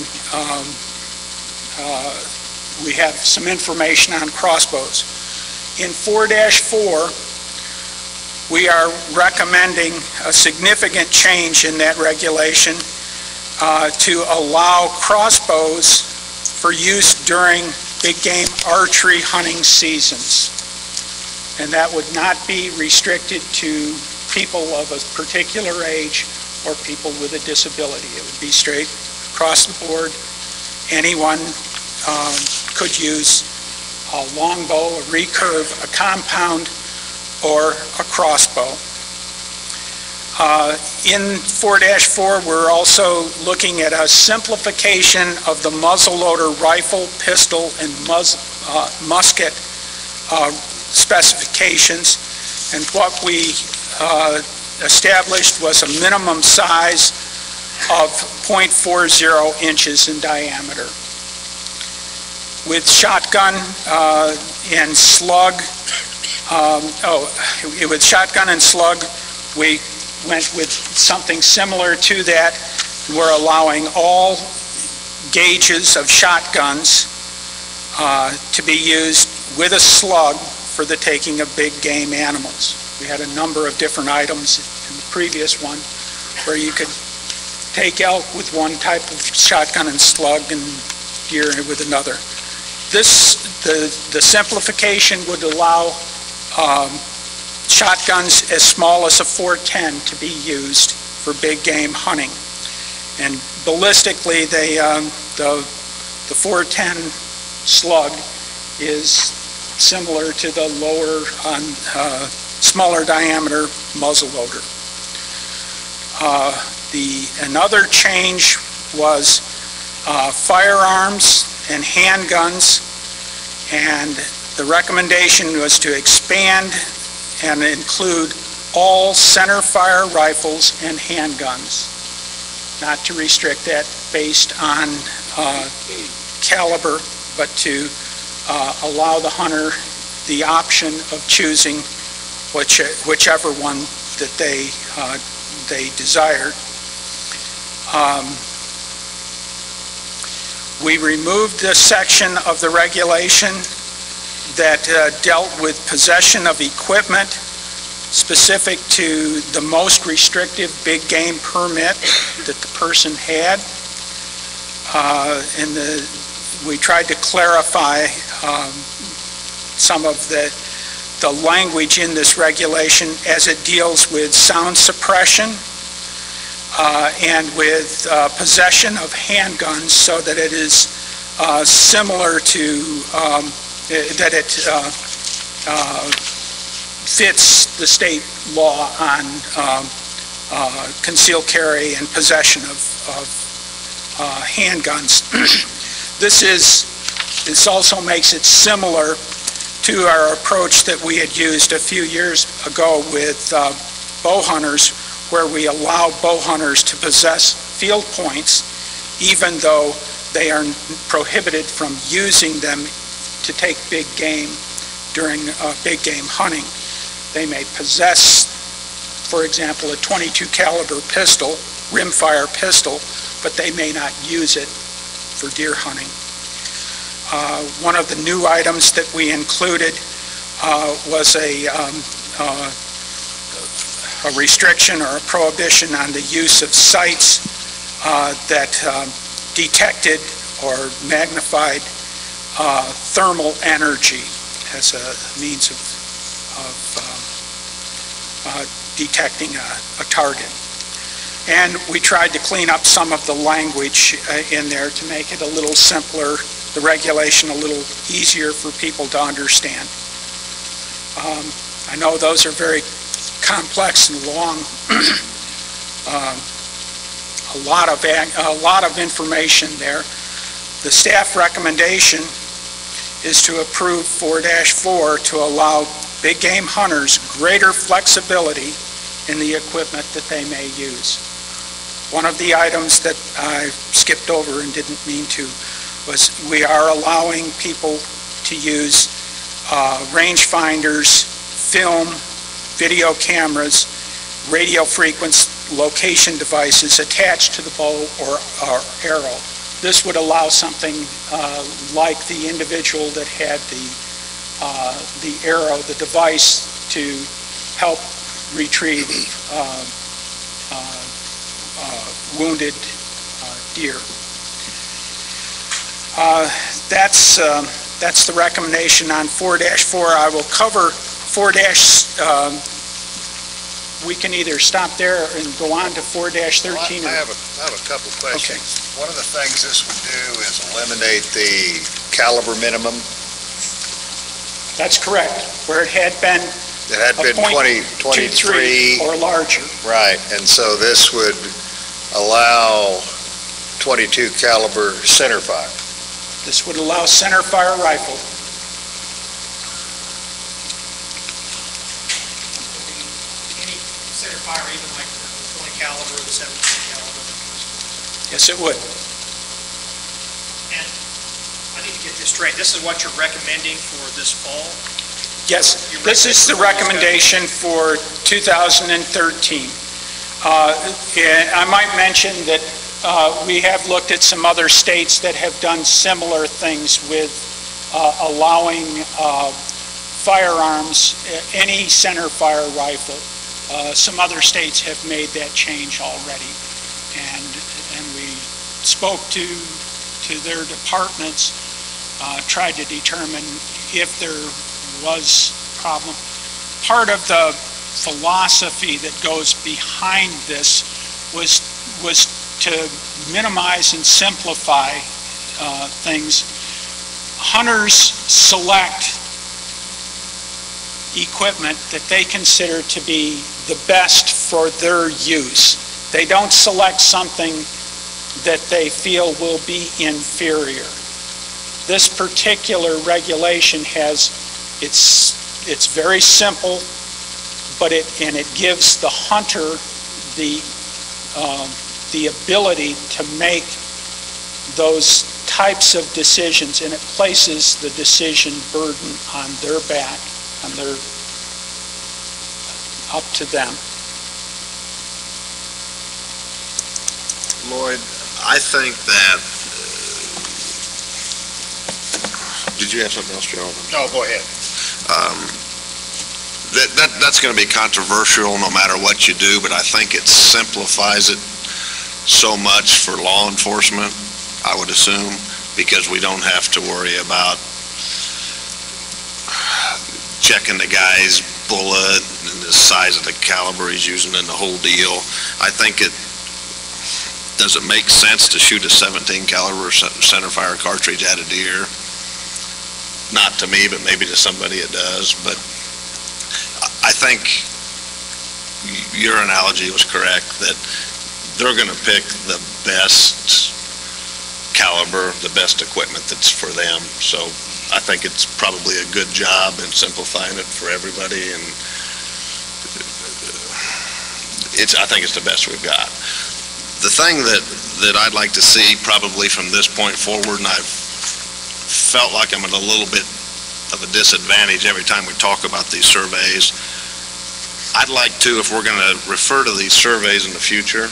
we have some information on crossbows. In 4-4, we are recommending a significant change in that regulation to allow crossbows for use during big game archery hunting seasons. And that would not be restricted to people of a particular age or people with a disability. It would be straight across the board. Anyone could use a longbow, a recurve, a compound, or a crossbow. In 4-4, we're also looking at a simplification of the muzzleloader rifle, pistol, and musket specifications. And what we established was a minimum size of 0.40 inches in diameter. With shotgun and slug, with shotgun and slug, we went with something similar to that. We're allowing all gauges of shotguns to be used with a slug for the taking of big game animals. We had a number of different items in the previous one where you could take elk with one type of shotgun and slug and deer with another. The simplification would allow shotguns as small as a .410 to be used for big game hunting. And ballistically, the .410 slug is similar to the lower, smaller diameter muzzleloader. Another change was firearms and handguns, and the recommendation was to expand and include all center fire rifles and handguns, not to restrict that based on caliber, but to allow the hunter the option of choosing whichever one that they desired. We removed the section of the regulation that dealt with possession of equipment specific to the most restrictive big game permit that the person had. We tried to clarify some of the language in this regulation as it deals with sound suppression and with possession of handguns, so that it is similar to, that it fits the state law on concealed carry and possession of handguns. This also makes it similar to our approach that we had used a few years ago with bow hunters, where we allow bow hunters to possess field points even though they are prohibited from using them to take big game during big game hunting. They may possess, for example, a .22 caliber pistol, rimfire pistol, but they may not use it for deer hunting. One of the new items that we included was a restriction or a prohibition on the use of sights that detected or magnified thermal energy as a means of detecting a target. And we tried to clean up some of the language in there to make it a little simpler, the regulation a little easier for people to understand. I know those are very complex and long, a lot of information there. The staff recommendation is to approve 4-4 to allow big game hunters greater flexibility in the equipment that they may use. One of the items that I skipped over and didn't mean to was we are allowing people to use rangefinders, film, video cameras, radio frequency location devices attached to the bow or arrow. This would allow something like the individual that had the arrow, the device, to help retrieve wounded deer. That's the recommendation on 4-4. I will cover 4- we can either stop there and go on to 4-13. I have a couple questions. Okay. One of the things this would do is eliminate the caliber minimum. That's correct. Where it had been It had been 23. or larger. Right, and so this would allow 22 caliber centerfire. This would allow centerfire rifle. Any centerfire, even like the 20 caliber or the 17 caliber. Yes, it would. And I need to get this straight. This is what you're recommending for this fall? Yes, this is the recommendation for 2013. And I might mention that we have looked at some other states that have done similar things with allowing firearms, any centerfire rifle. Some other states have made that change already. And we spoke to their departments, tried to determine if there was problem. Part of the philosophy that goes behind this was to minimize and simplify things. Hunters select equipment that they consider to be the best for their use. They don't select something that they feel will be inferior. This particular regulation has, it's very simple, but it gives the hunter the ability to make those types of decisions, and it places the decision burden on their back, up to them. Lloyd, I think that, did you have something else, Gerald? No, go ahead. That's going to be controversial no matter what you do, but I think it simplifies it so much for law enforcement, I would assume, because we don't have to worry about checking the guy's bullet and the size of the caliber he's using and the whole deal. I think does it make sense to shoot a 17 caliber centerfire cartridge at a deer? Not to me, but maybe to somebody it does. But I think your analogy was correct, that they're going to pick the best caliber, the best equipment that's for them. So I think it's probably a good job in simplifying it for everybody, and I think it's the best we've got. The thing that I'd like to see probably from this point forward, and I've felt like I'm at a little bit of a disadvantage every time we talk about these surveys, I'd like to, if we're going to refer to these surveys in the future,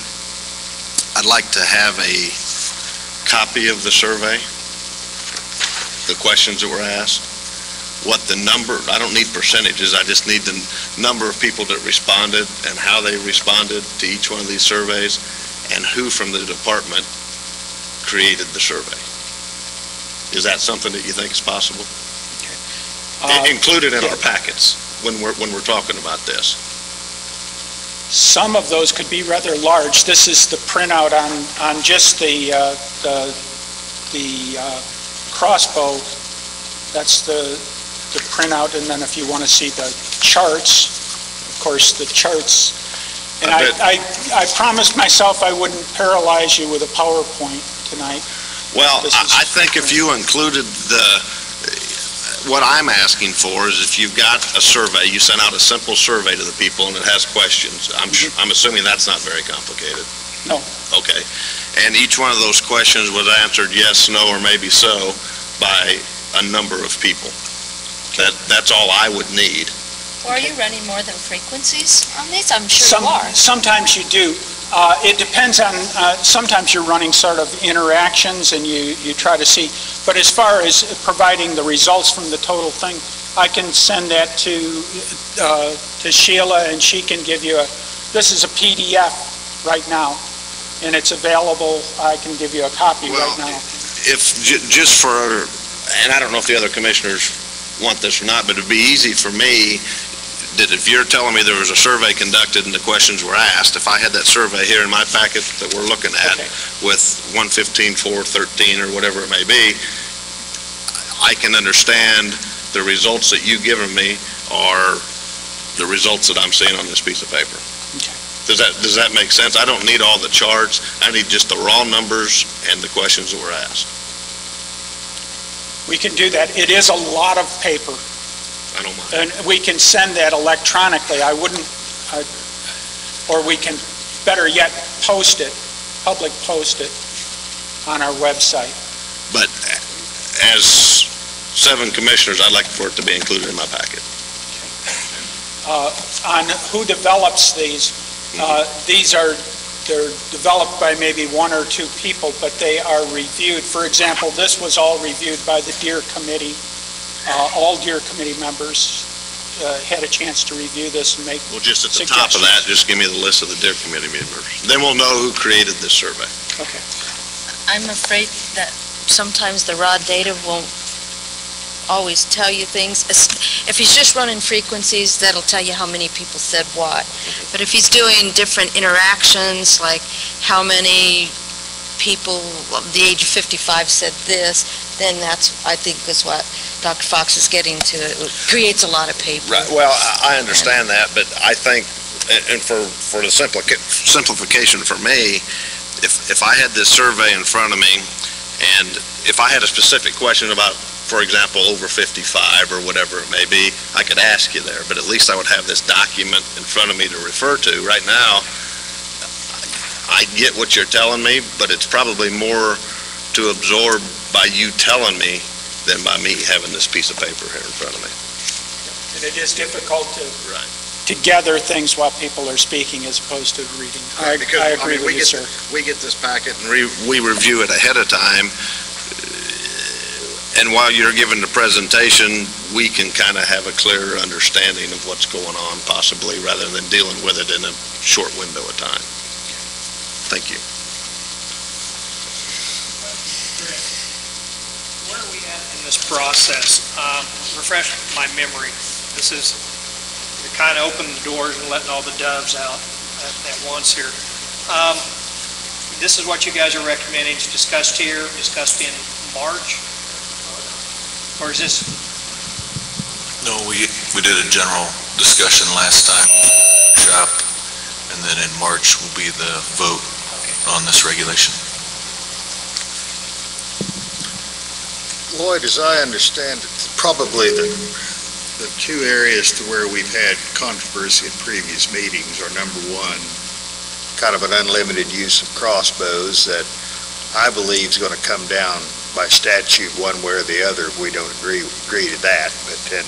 I'd like to have a copy of the survey, the questions that were asked, what the number, I don't need percentages, I just need the number of people that responded and how they responded to each one of these surveys, and who from the department created the survey. Is that something that you think is possible? Included in our packets when we're talking about this. Some of those could be rather large. This is the printout on just the crossbow. That's the printout, and then if you want to see the charts, of course, the charts. And I promised myself I wouldn't paralyze you with a PowerPoint tonight. Well, I think if you included what I'm asking for is if you've got a survey, you send out a simple survey to the people and it has questions. I'm assuming that's not very complicated. No. Okay. And each one of those questions was answered yes, no, or maybe so by a number of people. That's all I would need. Or are you running more than frequencies on these? I'm sure you are. Sometimes you do. It depends on, sometimes you're running sort of interactions and you try to see, but as far as providing the results from the total thing, I can send that to Sheila and she can give you this is a PDF right now and it's available. I can give you a copy right now. If, just for, and I don't know if the other commissioners want this or not, but it'd be easy for me that if you're telling me there was a survey conducted and the questions were asked, if I had that survey here in my packet that we're looking at with 115.413 or whatever it may be, I can understand the results that you've given me are the results that I'm seeing on this piece of paper. Okay. Does that make sense? I don't need all the charts. I need just the raw numbers and the questions that were asked. We can do that. It is a lot of paper. I don't mind. And we can send that electronically. I wouldn't, or we can, better yet, post it, public post it on our website. But as 7 commissioners, I'd like for it to be included in my packet. On who develops these they're developed by maybe 1 or 2 people, but they are reviewed. For example, this was all reviewed by the Deer Committee. All Deer Committee members had a chance to review this and make Well, just at the top of that, just give me the list of the Deer Committee members. Then we'll know who created this survey. Okay. I'm afraid that sometimes the raw data won't always tell you things. If he's just running frequencies, that'll tell you how many people said what. But if he's doing different interactions, like how many people of the age of 55 said this, then that's, I think, is what Dr. Fox is getting to. It creates a lot of paper. Right. Well, I understand that, but I think, and for the simplification for me, if I had this survey in front of me, and if I had a specific question about, for example, over 55 or whatever it may be, I could ask you there, but at least I would have this document in front of me to refer to. Right now, I get what you're telling me, but it's probably more to absorb by you telling me than by me having this piece of paper here in front of me. And it is difficult to gather things while people are speaking as opposed to reading. I agree with you, sir. We get this packet and we review it ahead of time, and while you're giving the presentation, we can kind of have a clearer understanding of what's going on possibly, rather than dealing with it in a short window of time. Thank you. Where are we at in this process? Refresh my memory. This is, you're kind of opening the doors and letting all the doves out at once here. This is what you guys are recommending, discussed here, discussed in March? Or is this? No, we did a general discussion last time, shop, and then in March will be the vote on this regulation. Lloyd, as I understand it, probably the 2 areas to where we've had controversy in previous meetings are, number 1, kind of an unlimited use of crossbows that I believe is going to come down by statute one way or the other if we don't agree to that, but then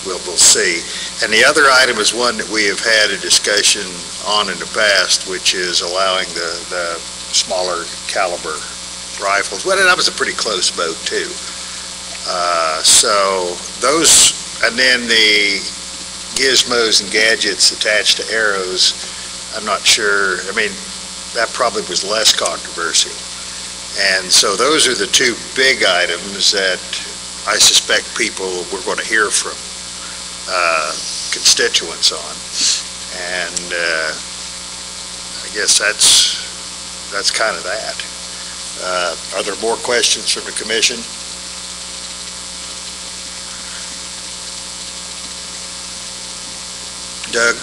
we'll see. And the other item is one that we have had a discussion on in the past, which is allowing the smaller caliber rifles. Well, that was a pretty close vote too. So those, and then the gizmos and gadgets attached to arrows, I'm not sure, I mean, that probably was less controversial. And so those are the 2 big items that I suspect people we're going to hear from constituents on. And I guess that's kind of that. Are there more questions from the commission? Doug?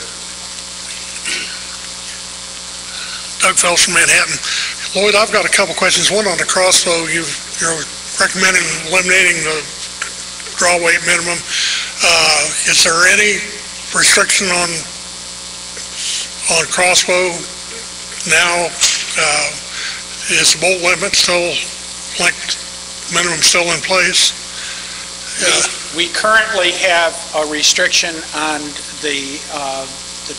Doug Phelps from Manhattan. Lloyd, I've got a couple questions. One on the crossbow. You're recommending eliminating the draw weight minimum. Is there any restriction on crossbow now? Is the bolt limit still, length minimum still in place? We currently have a restriction on the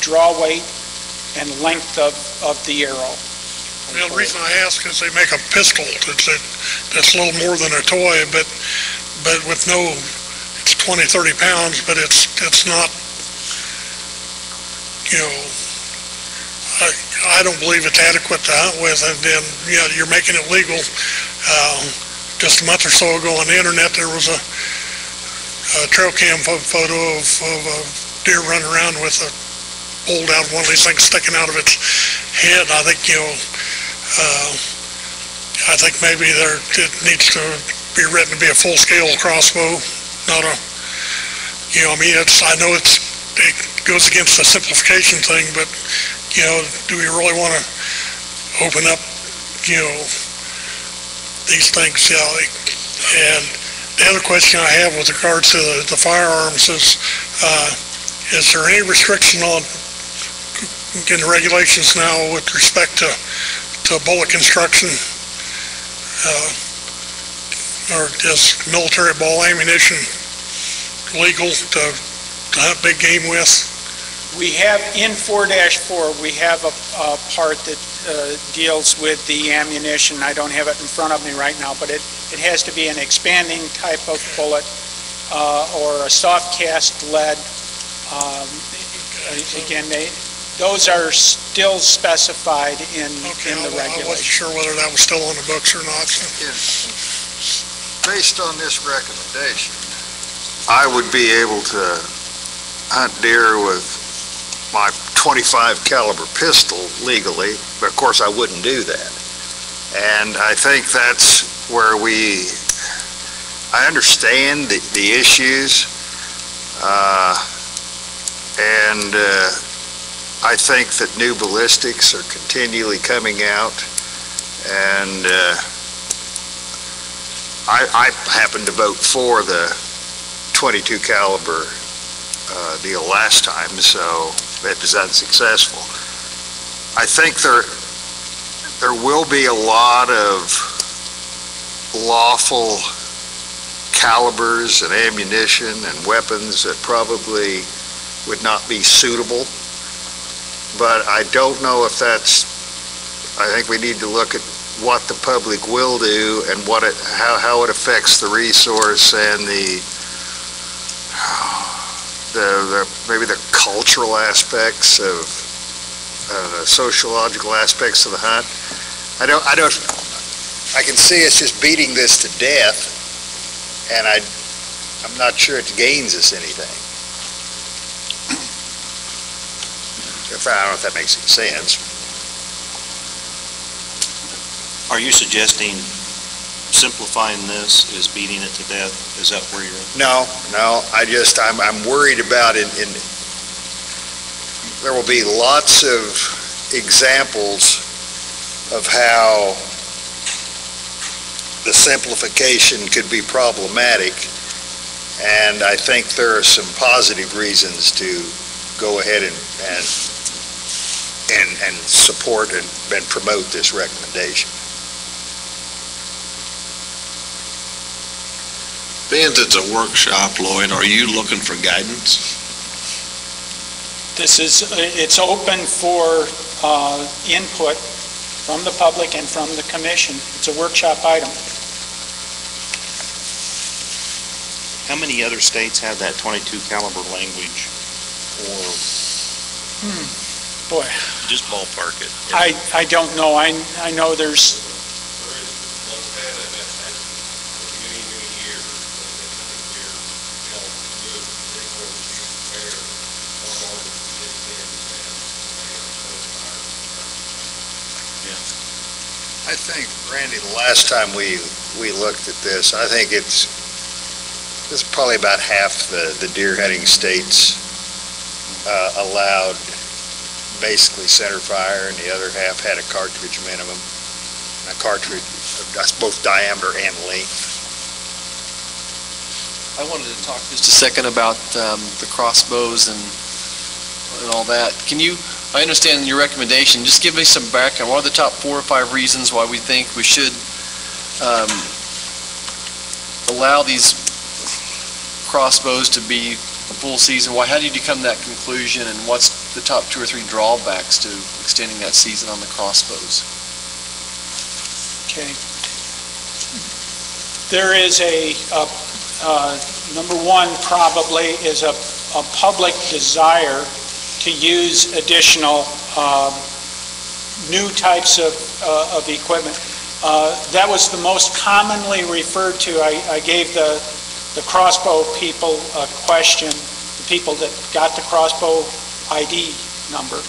draw weight and length of the arrow. Well, the reason I ask is they make a pistol that's a little more than a toy, but with no, it's 20, 30 pounds, but it's not, you know, I don't believe it's adequate to hunt with, and then, yeah, you're making it legal. Just a month or so ago on the internet, there was a trail cam photo of a deer running around with a pulled out one of these things sticking out of its head. I think, you know, I think maybe it needs to be written to be a full-scale crossbow, not a, you know, I mean, I know it goes against the simplification thing, but, you know, do we really want to open up, you know, these things, you know, and the other question I have with regards to the firearms is there any restriction on, in the regulations now with respect to bullet construction, or is military ball ammunition legal to hunt big game with? We have, in 4-4, we have a part that deals with the ammunition. I don't have it in front of me right now, but it has to be an expanding type of bullet or a soft cast lead. Again, those are still specified in the regulations. I wasn't sure whether that was still on the books or not. So. Yes. Based on this recommendation, I would be able to hunt deer with my .25 caliber pistol legally, but of course I wouldn't do that. And I think that's where I understand the issues, and I think that new ballistics are continually coming out, and I happened to vote for the .22 caliber deal last time, so it was unsuccessful. I think there will be a lot of lawful calibers and ammunition and weapons that probably would not be suitable, but I don't know if that's, I think we need to look at what the public will do and how it affects the resource and maybe the cultural aspects of the sociological aspects of the hunt. I can see us just beating this to death, and I'm not sure it gains us anything. I don't know if that makes any sense. Are you suggesting simplifying this is beating it to death? Is that where you're at? No, I'm worried about it. There will be lots of examples of how the simplification could be problematic, and I think there are some positive reasons to go ahead and support and promote this recommendation. Being it's a workshop, Lloyd, are you looking for guidance? It's open for input from the public and from the commission. It's a workshop item. How many other states have that .22 caliber language? Or boy, just ballpark it. I don't know. I know there's. I think, Randy, the last time we looked at this, I think it's probably about half the deer hunting states allowed basically center fire, and the other half had a cartridge minimum. A cartridge, that's both diameter and length. I wanted to talk just a second about the crossbows and all that. I understand your recommendation, just give me some background. What are the top 4 or 5 reasons why we think we should allow these crossbows to be a full season? How did you come to that conclusion, and what's the top 2 or 3 drawbacks to extending that season on the crossbows? Okay. There is number one probably is a public desire to use additional new types of equipment. That was the most commonly referred to. I gave the crossbow people a question, the people that got the crossbow ID number.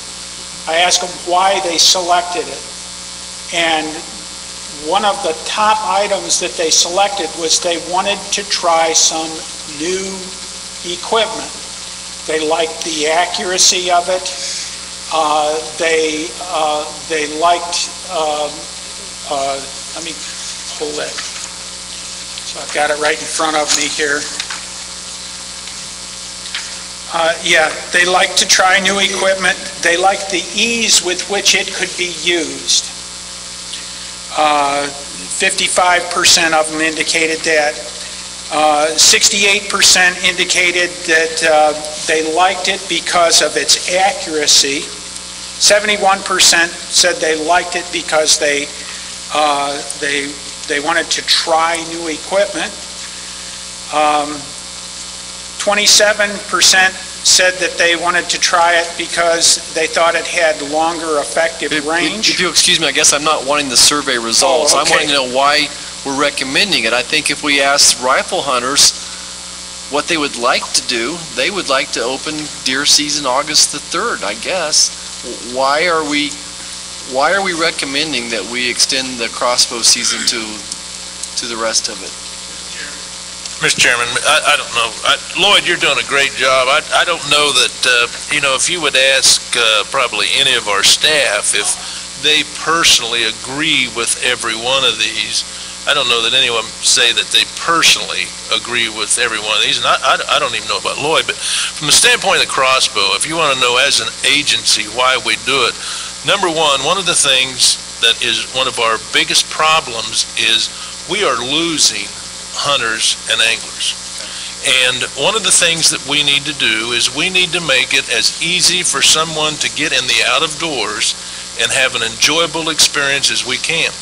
I asked them why they selected it. And one of the top items that they selected was they wanted to try some new equipment. They liked the accuracy of it. They liked, let me pull that. So I've got it right in front of me here. Yeah, they like to try new equipment. They like the ease with which it could be used. 55% of them indicated that. 68% indicated that they liked it because of its accuracy. 71% said they liked it because they wanted to try new equipment. 27% said that they wanted to try it because they thought it had longer effective range. If you'll excuse me, I guess I'm not wanting the survey results. Oh, okay. I'm wanting to know why we're recommending it. I think if we ask rifle hunters what they would like to do, they would like to open deer season August the 3rd, I guess. Why are we recommending that we extend the crossbow season to the rest of it? Mr. Chairman, I don't know. Lloyd, you're doing a great job. I don't know that, if you would ask probably any of our staff if they personally agree with every one of these, I don't know that anyone say that they personally agree with every one of these. And I don't even know about Lloyd, but from the standpoint of the crossbow, if you want to know as an agency why we do it, number one of the things that is one of our biggest problems is we are losing hunters and anglers. And one of the things that we need to do is we need to make it as easy for someone to get in the out of doors and have an enjoyable experience as we can.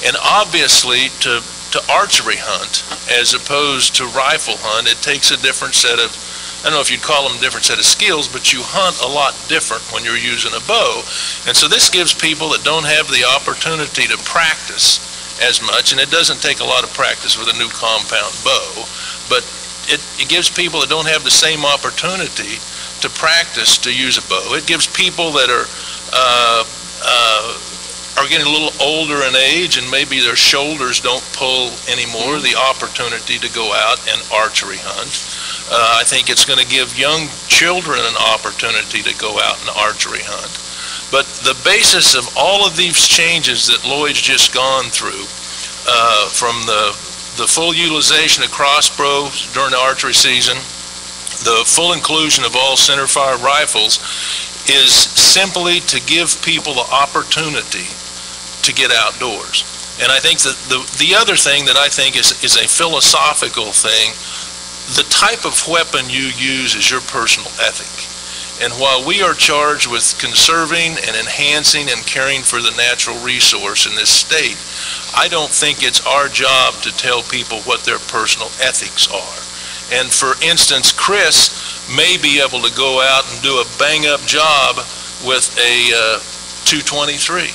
And obviously to archery hunt as opposed to rifle hunt, it takes a different set of, I don't know if you'd call them a different set of skills, but you hunt a lot different when you're using a bow. And so this gives people that don't have the opportunity to practice as much, and it doesn't take a lot of practice with a new compound bow, but it gives people that don't have the same opportunity to practice to use a bow. It gives people that are getting a little older in age and maybe their shoulders don't pull anymore, the opportunity to go out and archery hunt. I think it's going to give young children an opportunity to go out and archery hunt. But the basis of all of these changes that Lloyd's just gone through, from the full utilization of crossbows during the archery season, the full inclusion of all centerfire rifles, is simply to give people the opportunity to get outdoors. And I think that the other thing that I think is a philosophical thing, the type of weapon you use is your personal ethic. And while we are charged with conserving and enhancing and caring for the natural resource in this state, I don't think it's our job to tell people what their personal ethics are. And for instance, Chris may be able to go out and do a bang-up job with a 223.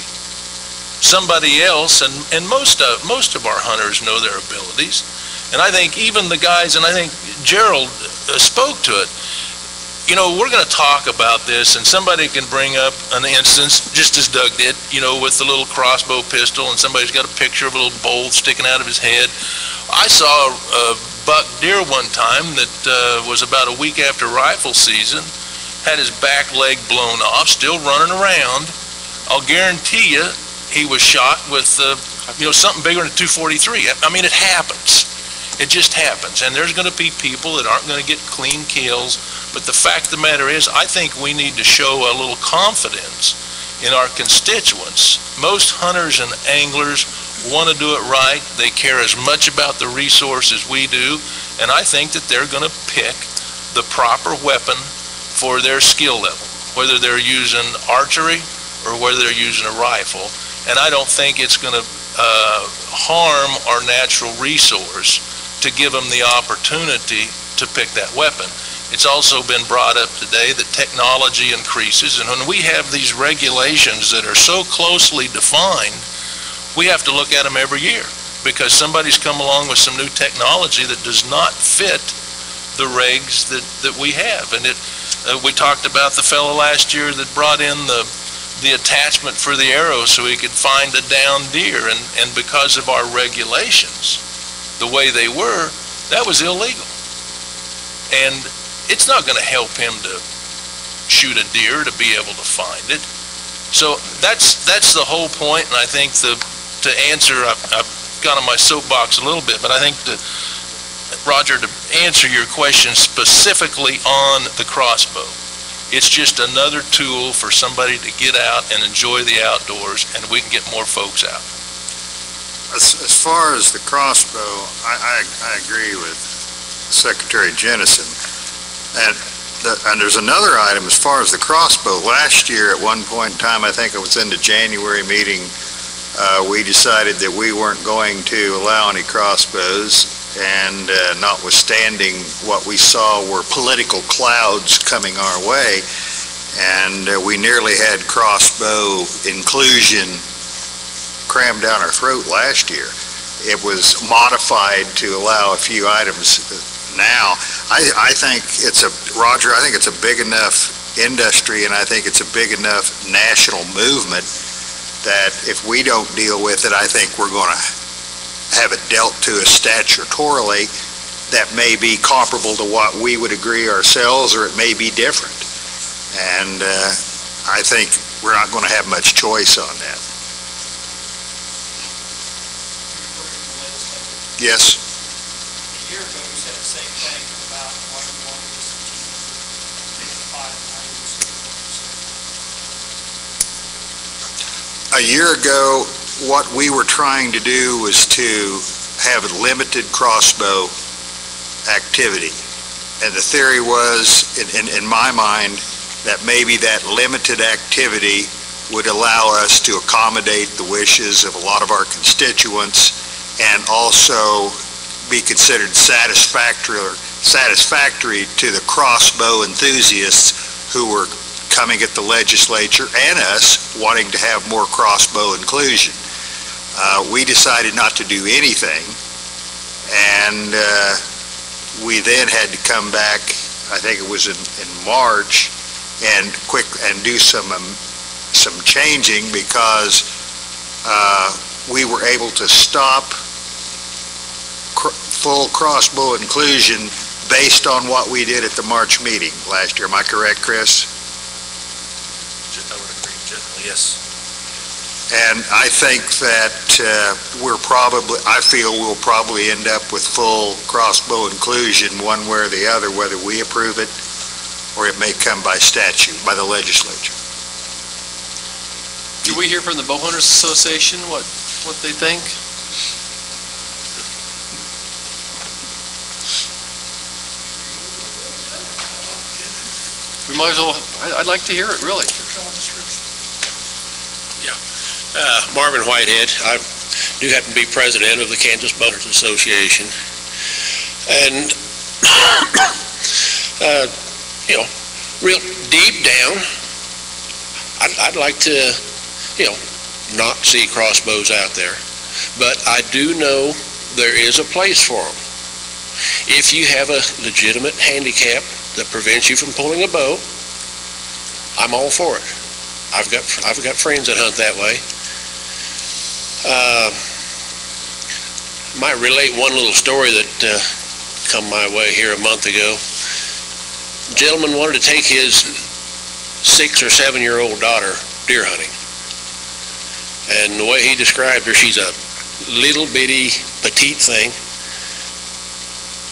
Somebody else, and most of our hunters know their abilities, and I think even the guys, and I think Gerald spoke to it, we're going to talk about this, and somebody can bring up an instance, just as Doug did, with the little crossbow pistol, and somebody's got a picture of a little bolt sticking out of his head. I saw a buck deer one time that was about a week after rifle season, had his back leg blown off, still running around. I'll guarantee you he was shot with, something bigger than a 243. I mean, it happens. It just happens, and there's going to be people that aren't going to get clean kills, but the fact of the matter is, I think we need to show a little confidence in our constituents. Most hunters and anglers want to do it right. They care as much about the resource as we do, and I think that they're going to pick the proper weapon for their skill level, whether they're using archery or whether they're using a rifle. And I don't think it's going to harm our natural resource to give them the opportunity to pick that weapon. It's also been brought up today that technology increases, and when we have these regulations that are so closely defined, we have to look at them every year because somebody's come along with some new technology that does not fit the regs that we have. And we talked about the fellow last year that brought in the attachment for the arrow so he could find a down deer, and because of our regulations, the way they were, that was illegal. And it's not going to help him to shoot a deer to be able to find it. So that's the whole point, and I think to answer, I've got on my soapbox a little bit, but I think Roger, to answer your question specifically on the crossbow, it's just another tool for somebody to get out and enjoy the outdoors, and we can get more folks out. As far as the crossbow, I agree with Secretary Jennison. And there's another item as far as the crossbow. Last year, at one point in time, I think it was in the January meeting, we decided that we weren't going to allow any crossbows, and notwithstanding what we saw were political clouds coming our way, and we nearly had crossbow inclusion crammed down our throat last year. It was modified to allow a few items. Now, I think Roger, I think it's a big enough industry, and I think it's a big enough national movement that if we don't deal with it, I think we're going to have it dealt to us statutorily that may be comparable to what we would agree ourselves, or it may be different. And I think we're not going to have much choice on that. Yes? A year ago, you said the same thing about what you wanted us to A year ago, what we were trying to do was to have a limited crossbow activity. And the theory was, in my mind, that maybe that limited activity would allow us to accommodate the wishes of a lot of our constituents and also be considered satisfactory to the crossbow enthusiasts who were coming at the legislature and us wanting to have more crossbow inclusion. We decided not to do anything, and we then had to come back, I think it was in March, and do some changing because we were able to stop full crossbow inclusion based on what we did at the March meeting last year. Am I correct, Chris? I would agree generally, yes. And I think that I feel we'll probably end up with full crossbow inclusion one way or the other, whether we approve it or it may come by statute, by the legislature. Do we hear from the Bowhunters Association what they think? We might as well, I'd like to hear it, really. Marvin Whitehead. I do happen to be president of the Kansas Bowhunters Association. And, real deep down, I'd like to, not see crossbows out there. But I do know there is a place for them. If you have a legitimate handicap that prevents you from pulling a bow, I'm all for it. I've got friends that hunt that way. Might relate one little story that come my way here a month ago. A gentleman wanted to take his 6 or 7-year-old daughter deer hunting. And the way he described her, she's a little bitty petite thing.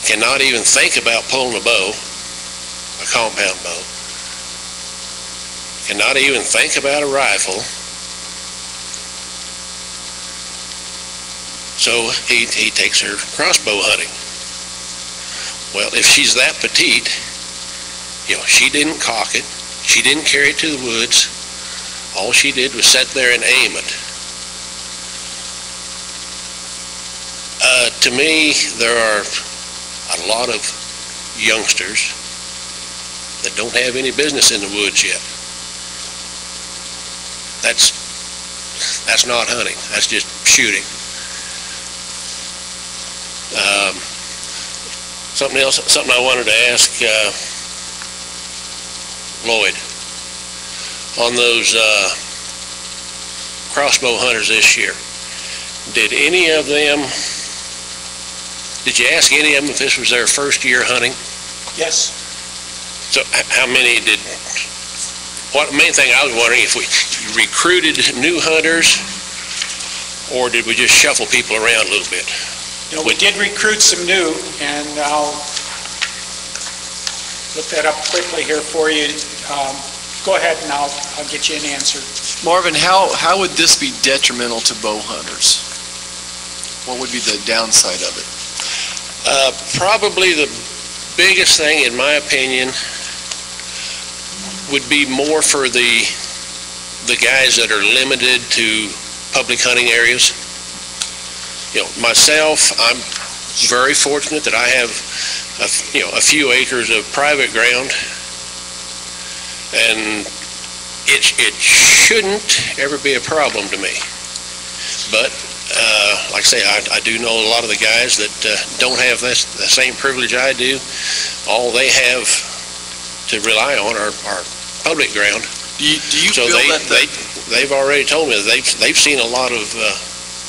cannot even think about pulling a bow, a compound bow, cannot even think about a rifle. So he takes her crossbow hunting. Well, if she's that petite, she didn't cock it, she didn't carry it to the woods. All she did was sit there and aim it. To me, there are a lot of youngsters that don't have any business in the woods yet. That's not hunting. That's just shooting. Something I wanted to ask Lloyd on those crossbow hunters this year. Did you ask any of them if this was their first year hunting? Yes. So how many main thing I was wondering, if we recruited new hunters, or did we just shuffle people around a little bit? We did recruit some new, and I'll look that up quickly here for you. Go ahead and I'll get you an answer. Marvin, how would this be detrimental to bow hunters? What would be the downside of it? Probably the biggest thing, in my opinion, would be more for the guys that are limited to public hunting areas. Myself, I'm very fortunate that I have a few acres of private ground, and it shouldn't ever be a problem to me. But like I say, I do know a lot of the guys that don't have the same privilege I do. All they have to rely on are public ground. Do you so feel that they've already told me that they've seen a lot of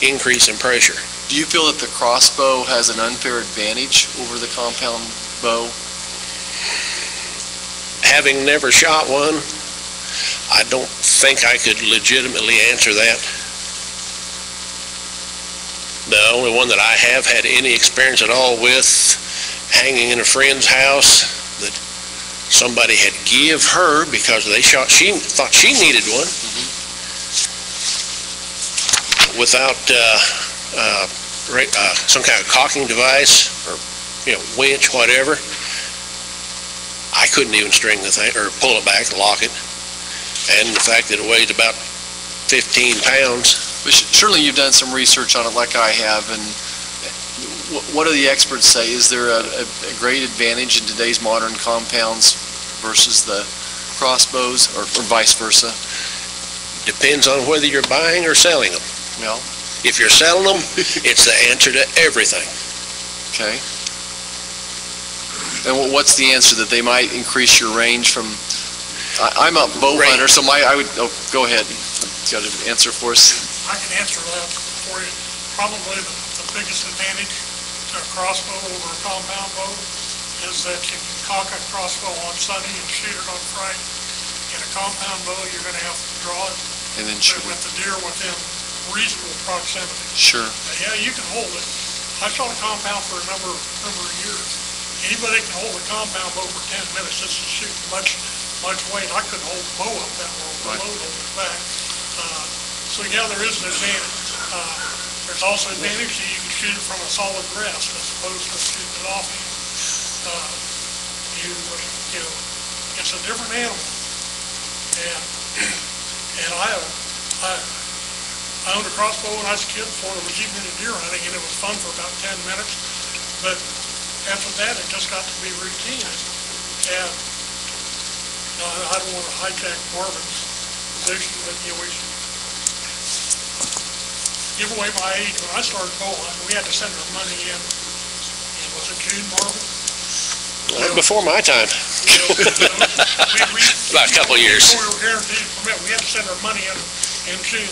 increase in pressure. Do you feel that the crossbow has an unfair advantage over the compound bow? Having never shot one, I don't think I could legitimately answer that. The only one that I have had any experience at all with, hanging in a friend's house, that somebody had give her because she thought she needed one, without some kind of cocking device or winch, whatever. I couldn't even string the thing or pull it back and lock it. And the fact that it weighed about 15 pounds. But surely you've done some research on it like I have, and what do the experts say? Is there a great advantage in today's modern compounds versus the crossbows, or vice versa? Depends on whether you're buying or selling them. Well, if you're selling them, it's the answer to everything. Okay. And what's the answer? That they might increase your range from... I'm a bow hunter, so I would... Oh, go ahead. You got an answer for us? I can answer that for you. Probably the biggest advantage to a crossbow over a compound bow is that you can cock a crossbow on Sunday and shoot it on Friday. In a compound bow, you're going to have to draw it and then shoot with the deer within reasonable proximity. Sure. Yeah, you can hold it. I shot a compound for a number of years. Anybody can hold a compound bow for 10 minutes. This is shooting much weight. I couldn't hold the bow up that long. The load on the back. So yeah, there is an advantage. There's also an advantage that you can shoot it from a solid rest as opposed to shooting it off. It's a different animal. And I owned a crossbow when I was a kid before I was even into deer hunting, and it was fun for about 10 minutes. But after that, it just got to be routine. And I don't want to hijack Marvin's position, but we should give away my age. When I started bow hunting, we had to send our money in. Was it June, Marvin? Before my time. About a couple of years. Before we were guaranteed a permit, we had to send our money in June.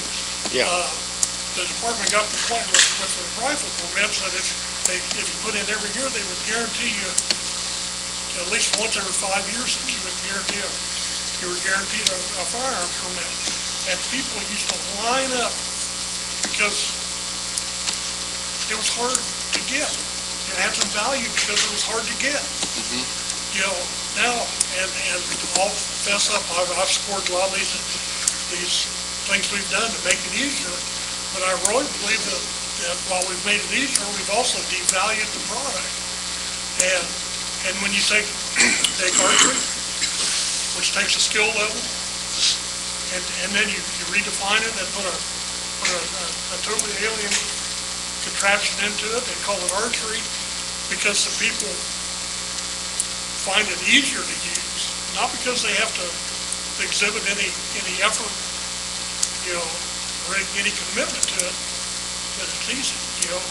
Yeah. The department got to the point with the rifle permits that if you put in every year, they would guarantee you at least once every 5 years that you were guaranteed a firearm permit. And people used to line up because it was hard to get. it had some value because it was hard to get. You know, now, and I'll fess up, I've supported a lot of these things we've done to make it easier, but I really believe that while we've made it easier, we've also devalued the product. And when you take archery, which takes a skill level, and then you redefine it and put a totally alien contraption into it, they call it archery, because the people find it easier to use, not because they have to exhibit any effort, you know, or any commitment to it, but it's easy, you know.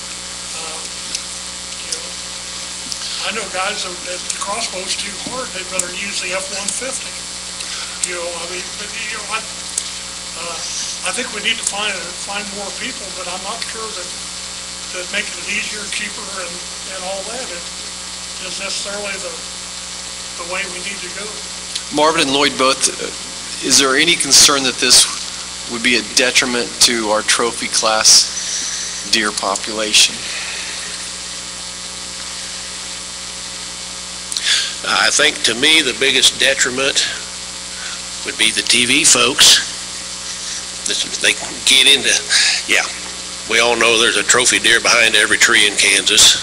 I know guys that the crossbow's too hard, they'd better use the F-150. You know, I mean, but, you know, I think we need to find more people, but I'm not sure that making it easier, cheaper, and all that is necessarily the way we need to go. Marvin and Lloyd both, is there any concern that this would be a detriment to our trophy class deer population? I think, to me, the biggest detriment would be the TV folks. They can get into, yeah, we all know there's a trophy deer behind every tree in Kansas.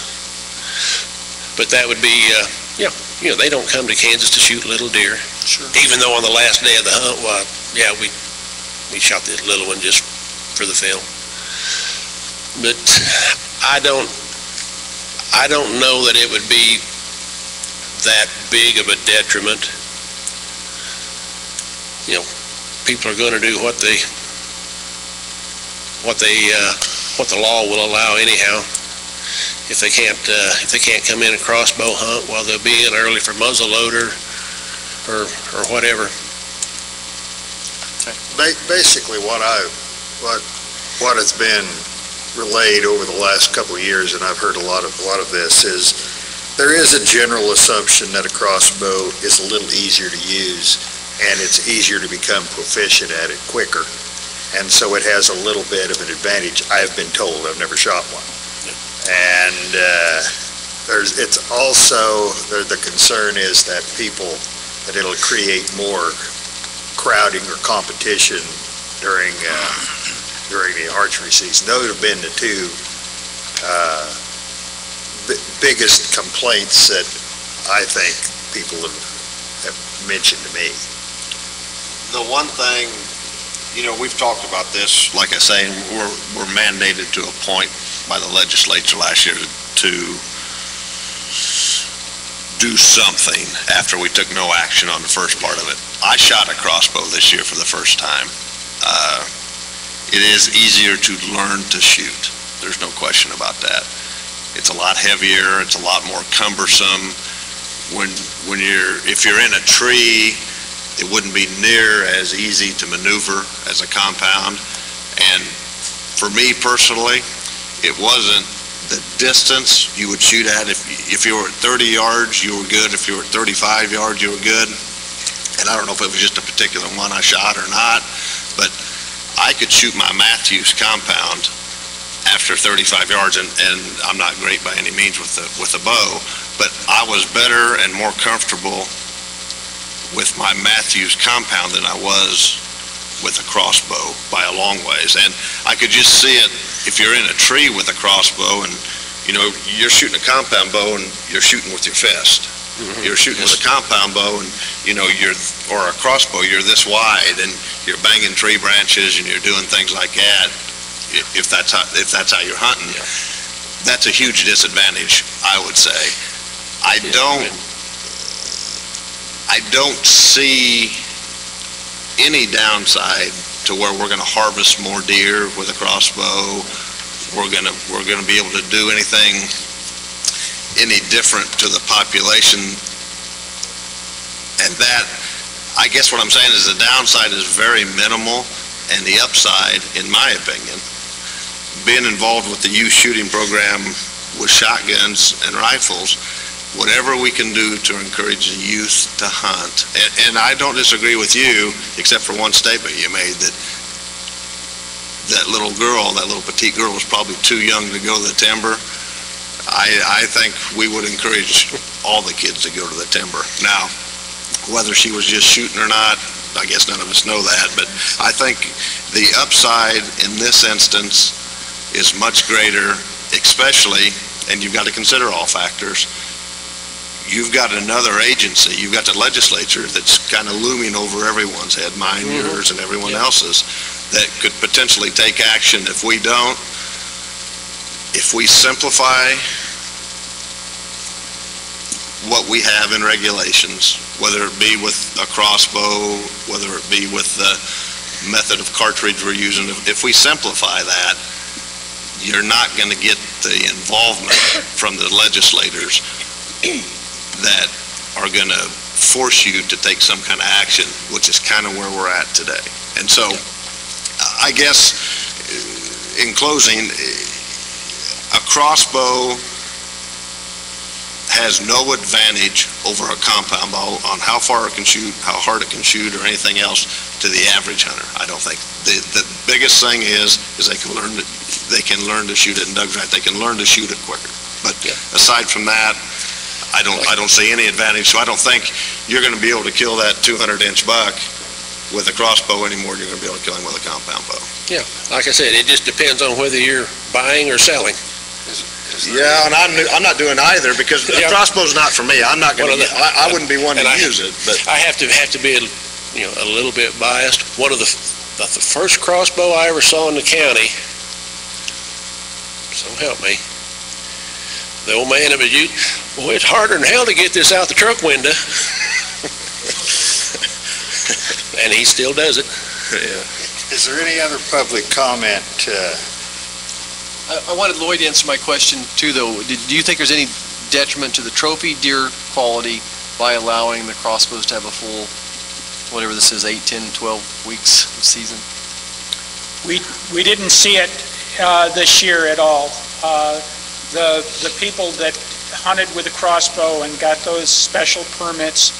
But that would be, you know, they don't come to Kansas to shoot little deer. Sure. Even though on the last day of the hunt, well, yeah, we shot the little one just for the film. But I don't know that it would be that big of a detriment. You know, people are going to do what the law will allow anyhow. If they can't come in and crossbow hunt, well, they'll be in early for muzzleloader or whatever. Basically, what has been relayed over the last couple of years, and I've heard a lot of this, is there is a general assumption that a crossbow is a little easier to use, and it's easier to become proficient at it quicker, and so it has a little bit of an advantage. I've been told. I've never shot one. And it's also, the concern is that it'll create more crowding or competition during the archery season. Those have been the two biggest complaints that I think people have mentioned to me. The one thing, you know, we've talked about this, like I say, we're mandated to a point by the legislature last year to do something after we took no action on the first part of it. I shot a crossbow this year for the first time. It is easier to learn to shoot. There's no question about that. It's a lot heavier. It's a lot more cumbersome. If you're in a tree, it wouldn't be near as easy to maneuver as a compound. And for me personally, it wasn't the distance you would shoot at. If you were at 30 yards, you were good. If you were at 35 yards, you were good. And I don't know if it was just a particular one I shot or not, but I could shoot my Matthews compound after 35 yards, and I'm not great by any means with a bow, but I was better and more comfortable with my Matthews compound than I was with a crossbow by a long ways. And I could just see it if you're in a tree with a crossbow, and you know, you're shooting a compound bow and you're shooting with your fist. You're shooting with a compound bow, and you know, or a crossbow, you're this wide and you're banging tree branches and you're doing things like that. If that's how you're hunting, that's a huge disadvantage, I would say. I don't see any downside to where we're going to harvest more deer with a crossbow. We're going to be able to do anything any different to the population. And that, I guess what I'm saying is the downside is very minimal, and the upside, in my opinion, being involved with the youth shooting program with shotguns and rifles, whatever we can do to encourage the youth to hunt. And I don't disagree with you, except for one statement you made, that little girl, that little petite girl, was probably too young to go to the timber. I think we would encourage all the kids to go to the timber. Now, whether she was just shooting or not, I guess none of us know that, but I think the upside in this instance is much greater, especially, and you've got to consider all factors, you've got another agency, you've got the legislature that's kind of looming over everyone's head, mine, yours, and everyone else's, that could potentially take action if we don't. If we simplify what we have in regulations, whether it be with a crossbow, whether it be with the method of cartridge we're using, if we simplify that, you're not going to get the involvement from the legislators that are going to force you to take some kind of action, which is kind of where we're at today. And so, I guess, in closing, a crossbow has no advantage over a compound bow on how far it can shoot, how hard it can shoot, or anything else to the average hunter. I don't think. The biggest thing is they can learn to shoot it, and Doug's right, they can learn to shoot it quicker. But aside from that, I don't see any advantage. So I don't think you're going to be able to kill that 200-inch buck with a crossbow anymore. You're going to be able to kill him with a compound bow. Yeah, like I said, it just depends on whether you're buying or selling. Yeah, and I'm not doing either, because the crossbow's not for me. I'm not going to, I wouldn't be one to use it, but. I have to be, a little bit biased. One of the first crossbow I ever saw in the county, so help me, the old man that was using, boy, it's harder than hell to get this out the truck window. And he still does it. Yeah. Is there any other public comment? I wanted Lloyd to answer my question too, though. Do you think there's any detriment to the trophy deer quality by allowing the crossbows to have a full, whatever this is, 8, 10, 12 weeks of season? We didn't see it this year at all. The people that hunted with a crossbow and got those special permits,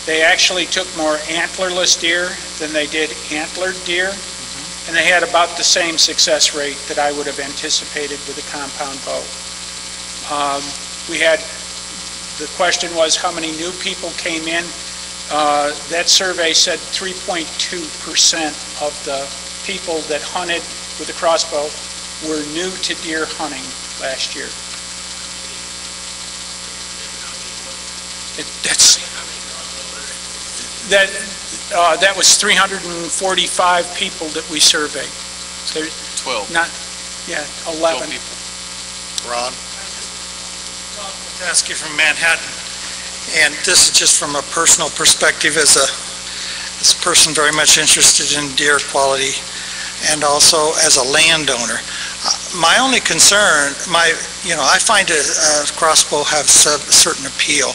they actually took more antlerless deer than they did antlered deer. And they had about the same success rate that I would have anticipated with a compound bow. The question was how many new people came in. That survey said 3.2% of the people that hunted with a crossbow were new to deer hunting last year. That was 345 people that we surveyed. So 12. 11. 12 people. Ron? Ask you from Manhattan, and this is just from a personal perspective as a person very much interested in deer quality, and also as a landowner. My only concern, I find a crossbow have certain appeal,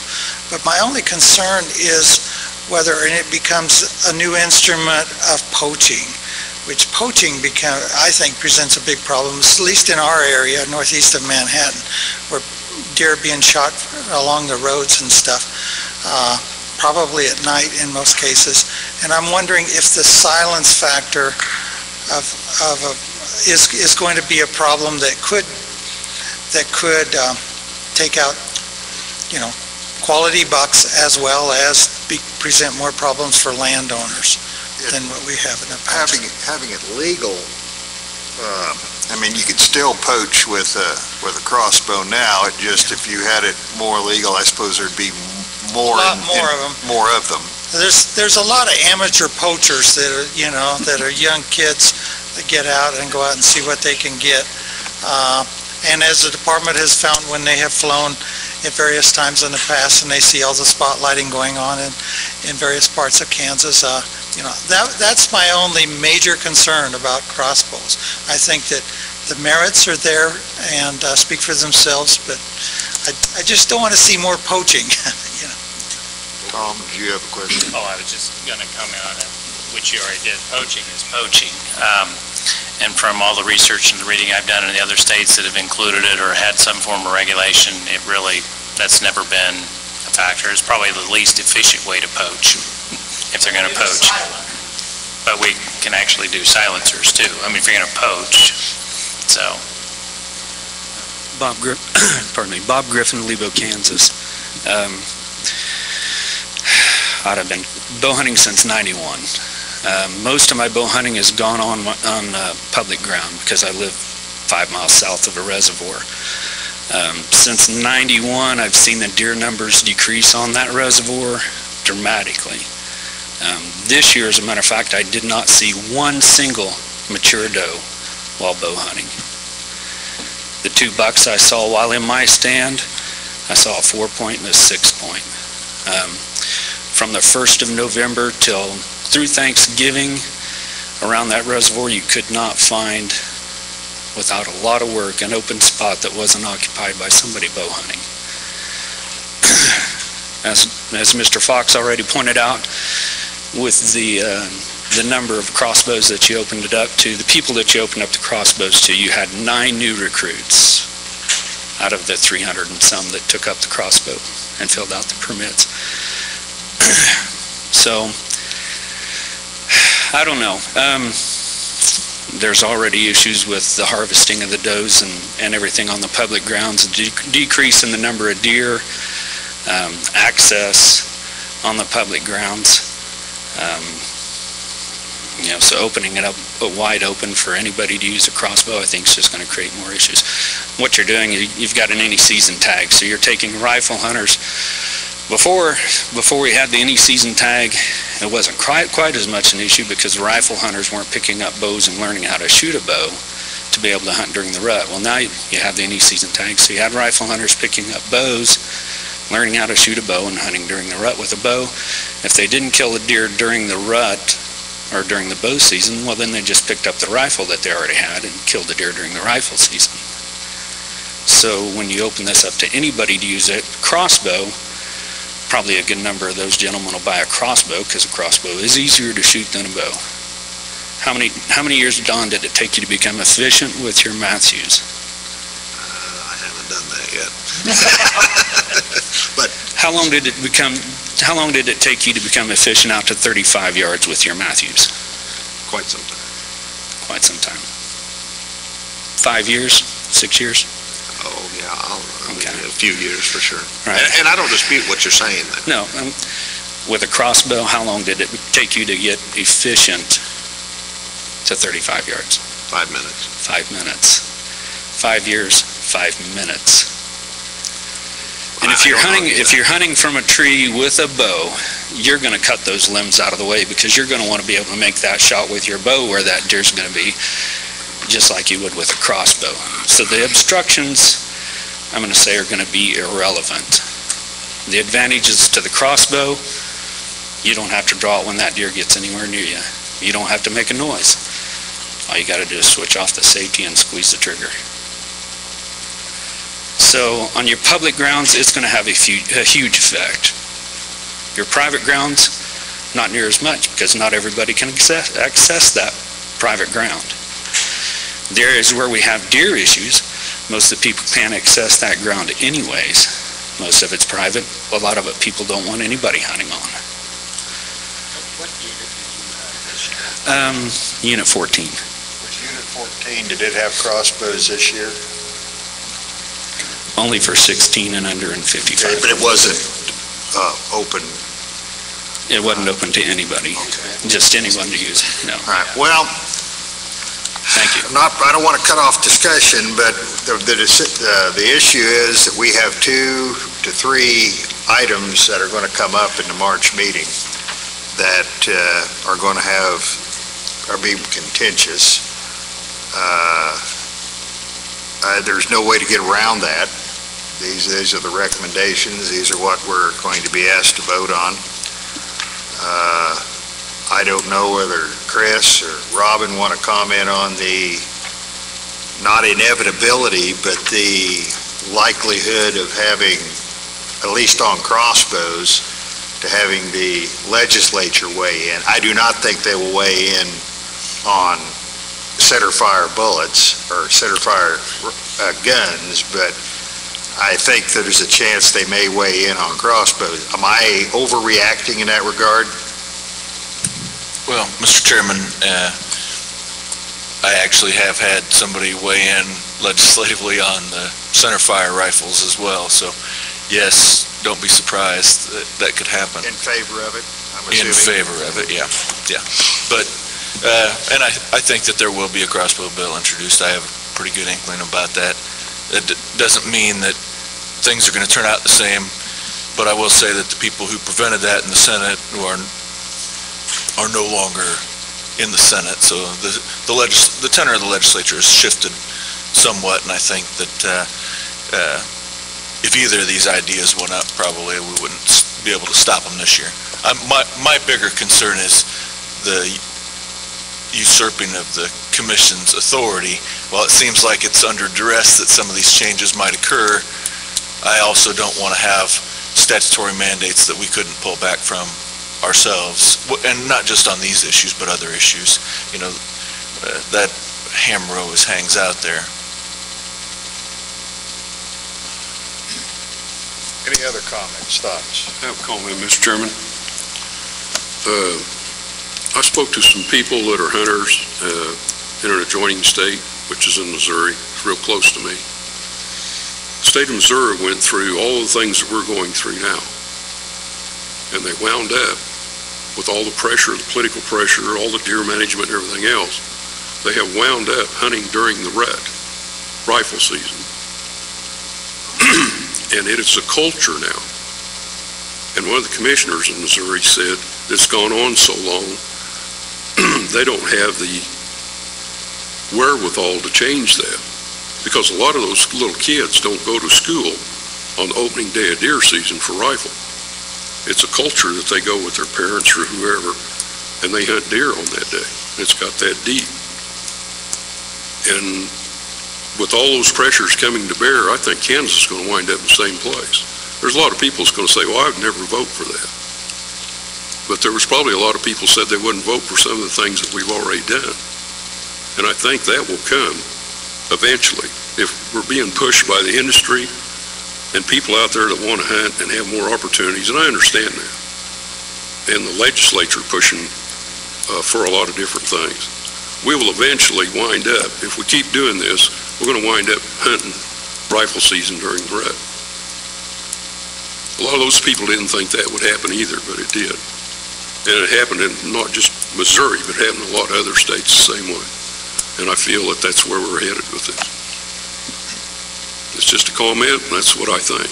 but my only concern is whether it becomes a new instrument of poaching, which poaching I think presents a big problem, at least in our area, northeast of Manhattan, where deer are being shot along the roads and stuff, probably at night in most cases. And I'm wondering if the silence factor is going to be a problem that could take out, quality bucks, as well as present more problems for landowners than what we have in the past. Having it legal, you could still poach with a crossbow now. It just, if you had it more legal, I suppose there'd be more of them. There's a lot of amateur poachers that are young kids that get out and go out and see what they can get. And as the department has found when they have flown at various times in the past and they see all the spotlighting going on in various parts of Kansas, that's my only major concern about crossbows. I think that the merits are there and speak for themselves, but I just don't want to see more poaching. Tom, do you have a question? Oh, I was just going to comment on it, which you already did. Poaching is poaching. And from all the research and the reading I've done in the other states that have included it or had some form of regulation, that's never been a factor. It's probably the least efficient way to poach, if they're going to poach. But we can actually do silencers too. If you're going to poach, so. Bob Griffin, Lebo, Kansas. I've been bow hunting since '91. Most of my bow hunting has gone on public ground because I live 5 miles south of a reservoir. Since '91, I've seen the deer numbers decrease on that reservoir dramatically. This year, as a matter of fact, I did not see one single mature doe while bow hunting. The 2 bucks I saw while in my stand, I saw a 4-point and a 6-point. From the 1st of November till through Thanksgiving, around that reservoir, you could not find, without a lot of work, an open spot that wasn't occupied by somebody bow hunting. As Mr. Fox already pointed out, with the number of crossbows that you opened it up to, the people that you opened up the crossbows to, you had 9 new recruits out of the 300 and some that took up the crossbow and filled out the permits. So, I don't know. There's already issues with the harvesting of the does and everything on the public grounds, decrease in the number of deer, access on the public grounds. So opening it up wide open for anybody to use a crossbow, I think is just going to create more issues. What you're doing, you've got an any season tag, so you're taking rifle hunters. Before we had the any season tag, it wasn't quite as much an issue because rifle hunters weren't picking up bows and learning how to shoot a bow to be able to hunt during the rut. Well, now you have the any season tag, so you had rifle hunters picking up bows, learning how to shoot a bow and hunting during the rut with a bow. If they didn't kill a deer during the rut or during the bow season, well, then they just picked up the rifle that they already had and killed the deer during the rifle season. So when you open this up to anybody to use a crossbow, probably a good number of those gentlemen will buy a crossbow because a crossbow is easier to shoot than a bow. How many years, Don, did it take you to become efficient with your Matthews? I haven't done that yet. But how long did it take you to become efficient out to 35 yards with your Matthews? Quite some time. Quite some time. 5 years? 6 years? Oh, yeah, a few years for sure. Right. And I don't dispute what you're saying. No. With a crossbow, how long did it take you to get efficient to 35 yards? 5 minutes. 5 minutes. 5 years, 5 minutes. And if you're hunting from a tree with a bow, you're going to cut those limbs out of the way because you're going to want to be able to make that shot with your bow where that deer's going to be, just like you would with a crossbow. So the obstructions, I'm going to say, are going to be irrelevant. The advantages to the crossbow, you don't have to draw it when that deer gets anywhere near you. You don't have to make a noise. All you got to do is switch off the safety and squeeze the trigger. So on your public grounds, it's going to have a huge effect. Your private grounds, not near as much because not everybody can access that private ground. The areas where we have deer issues, most of the people can't access that ground anyways. Most of it's private. A lot of it people don't want anybody hunting on. What unit did you have this year? Unit 14. Was Unit 14, did it have crossbows this year? Only for 16 and under and 55. Okay, but it wasn't open? It wasn't open to anybody. Okay. Just anyone to use it, no. All right, well, thank you. I don't want to cut off discussion, but the issue is that we have 2 to 3 items that are going to come up in the March meeting that are being contentious. There's no way to get around that. These are the recommendations. These are what we're going to be asked to vote on. I don't know whether Chris or Robin want to comment on the, not inevitability, but the likelihood of having, at least on crossbows, to having the legislature weigh in. I do not think they will weigh in on centerfire bullets or centerfire guns, but I think that there's a chance they may weigh in on crossbows. Am I overreacting in that regard? Well, Mr. Chairman, I actually have had somebody weigh in legislatively on the centerfire rifles as well. So, yes, don't be surprised that could happen. In favor of it, I'm In assuming? favor of it, yeah. But, and I think that there will be a crossbow bill introduced. I have a pretty good inkling about that. It doesn't mean that things are going to turn out the same, but I will say that the people who prevented that in the Senate are no longer in the Senate, so the tenor of the legislature has shifted somewhat, and I think that if either of these ideas went up, probably we wouldn't be able to stop them this year. My bigger concern is the usurping of the commission's authority. While it seems like it's under duress that some of these changes might occur, I also don't want to have statutory mandates that we couldn't pull back from ourselves, and not just on these issues, but other issues. You know, that hammer always hangs out there. Any other comments, thoughts? I have a comment, Mr. Chairman. I spoke to some people that are hunters in an adjoining state, which is in Missouri. It's real close to me. The state of Missouri went through all the things that we're going through now, and they wound up with all the pressure, the political pressure, all the deer management and everything else. They have wound up hunting during the rut, rifle season. And it is a culture now. And one of the commissioners in Missouri said it's gone on so long, they don't have the wherewithal to change that. Because a lot of those little kids don't go to school on the opening day of deer season for rifle. It's a culture that they go with their parents or whoever, and they hunt deer on that day. It's got that deep. And with all those pressures coming to bear, I think Kansas is going to wind up in the same place. There's a lot of people that's going to say, well, I would never vote for that. But there was probably a lot of people said they wouldn't vote for some of the things that we've already done. And I think that will come eventually. If we're being pushed by the industry and people out there that want to hunt and have more opportunities, and I understand that, and the legislature pushing for a lot of different things, we will eventually wind up, if we keep doing this, we're going to wind up hunting rifle season during the rut. A lot of those people didn't think that would happen either, but it did. And it happened in not just Missouri, but it happened in a lot of other states the same way. And I feel that that's where we're headed with this. It's just a comment, and that's what I think.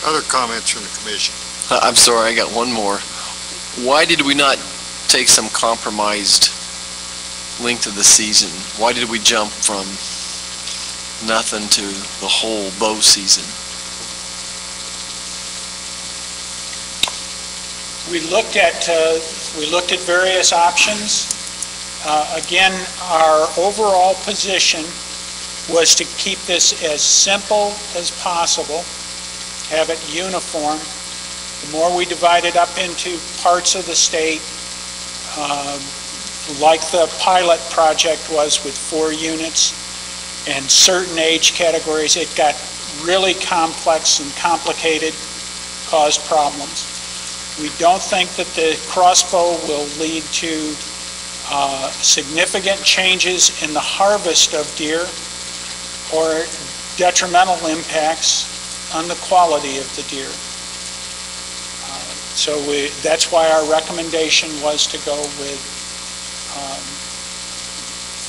Other comments from the commission? I'm sorry, I got one more. Why did we not take some compromised length of the season? Why did we jump from nothing to the whole bow season? We looked at various options. Again, our overall position was to keep this as simple as possible, have it uniform. The more we divide it up into parts of the state, like the pilot project was with 4 units and certain age categories, it got really complex and complicated, caused problems. We don't think that the crossbow will lead to significant changes in the harvest of deer or detrimental impacts on the quality of the deer. So that's why our recommendation was to go with,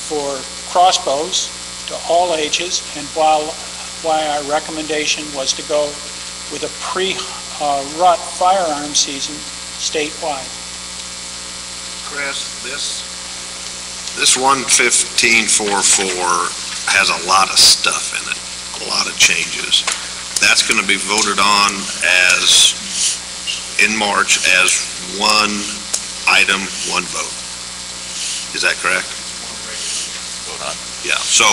for crossbows to all ages, and why our recommendation was to go with a pre-rut firearm season statewide. Chris, this 115.44 has a lot of stuff in it, a lot of changes. That's going to be voted on in March as one item, one vote. Is that correct? Vote on. Yeah. So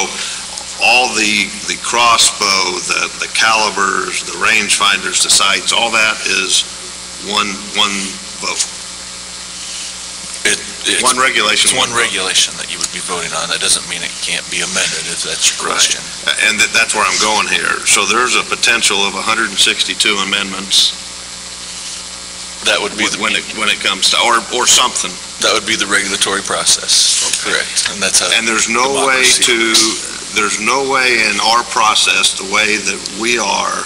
all the crossbow, the calibers, the rangefinders, the sights, all that is one vote. It's one regulation. It's one regulation that you would be voting on. That doesn't mean it can't be amended, if that's your question. Right. And that's where I'm going here. So there's a potential of 162 amendments. That would be when it comes to, or something. That would be the regulatory process, correct, and that's how. And there's no way there's no way in our process, the way that we are,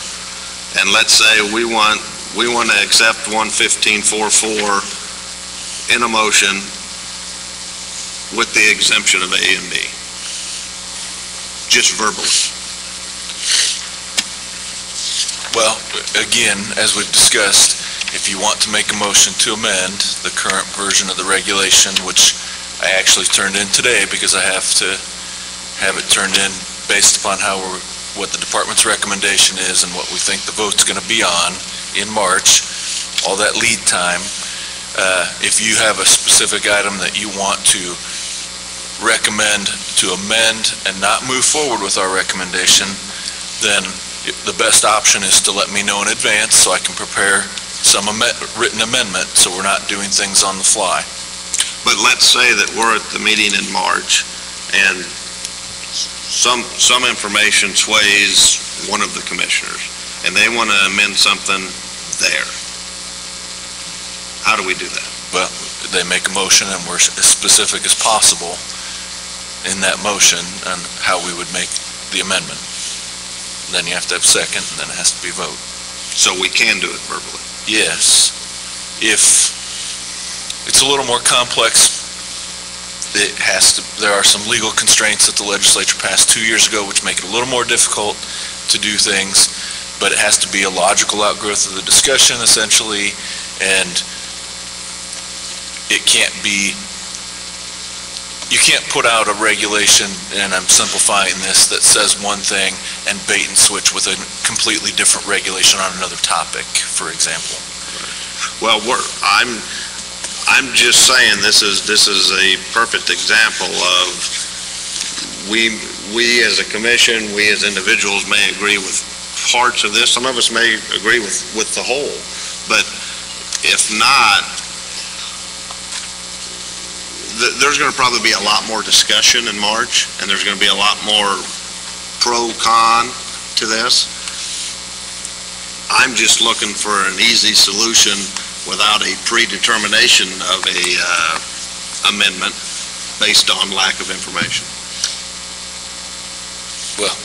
and let's say we want to accept 11544 in a motion with the exemption of A and B, just verbally. Well, again, as we've discussed, if you want to make a motion to amend the current version of the regulation, which I actually turned in today because I have to have it turned in based upon what the department's recommendation is and what we think the vote's going to be on in March, all that lead time. If you have a specific item that you want to recommend to amend and not move forward with our recommendation, then the best option is to let me know in advance so I can prepare some written amendment so we're not doing things on the fly. But let's say that we're at the meeting in March and some information sways one of the commissioners and they want to amend something there. How do we do that? Well, they make a motion and we're as specific as possible in that motion on how we would make the amendment. Then you have to have second, and then it has to be vote. So we can do it verbally? Yes. If it's a little more complex, there are some legal constraints that the legislature passed 2 years ago which make it a little more difficult to do things, but it has to be a logical outgrowth of the discussion, essentially, and it can't be, you can't put out a regulation, and I'm simplifying this, that says one thing and bait and switch with a completely different regulation on another topic, for example. Well, I'm just saying this is a perfect example of we as a commission, we as individuals may agree with parts of this. Some of us may agree with the whole, but if not, there's going to probably be a lot more discussion in March, and there's going to be a lot more pro-con to this. I'm just looking for an easy solution without a predetermination of a amendment based on lack of information. Well,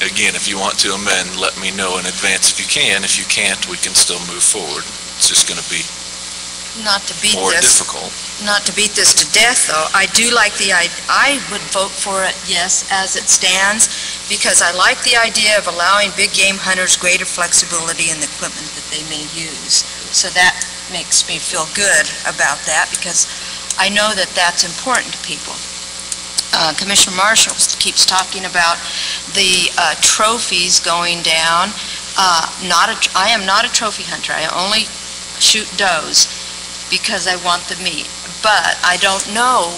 again, if you want to amend, let me know in advance if you can. If you can't, we can still move forward. It's just going to be more difficult. Not to beat this to death, though, I do like I would vote for it, yes, as it stands, because I like the idea of allowing big game hunters greater flexibility in the equipment that they may use. So that makes me feel good about that, because I know that that's important to people. Commissioner Marshall keeps talking about the trophies going down. I am not a trophy hunter. I only shoot does because I want the meat. But I don't know,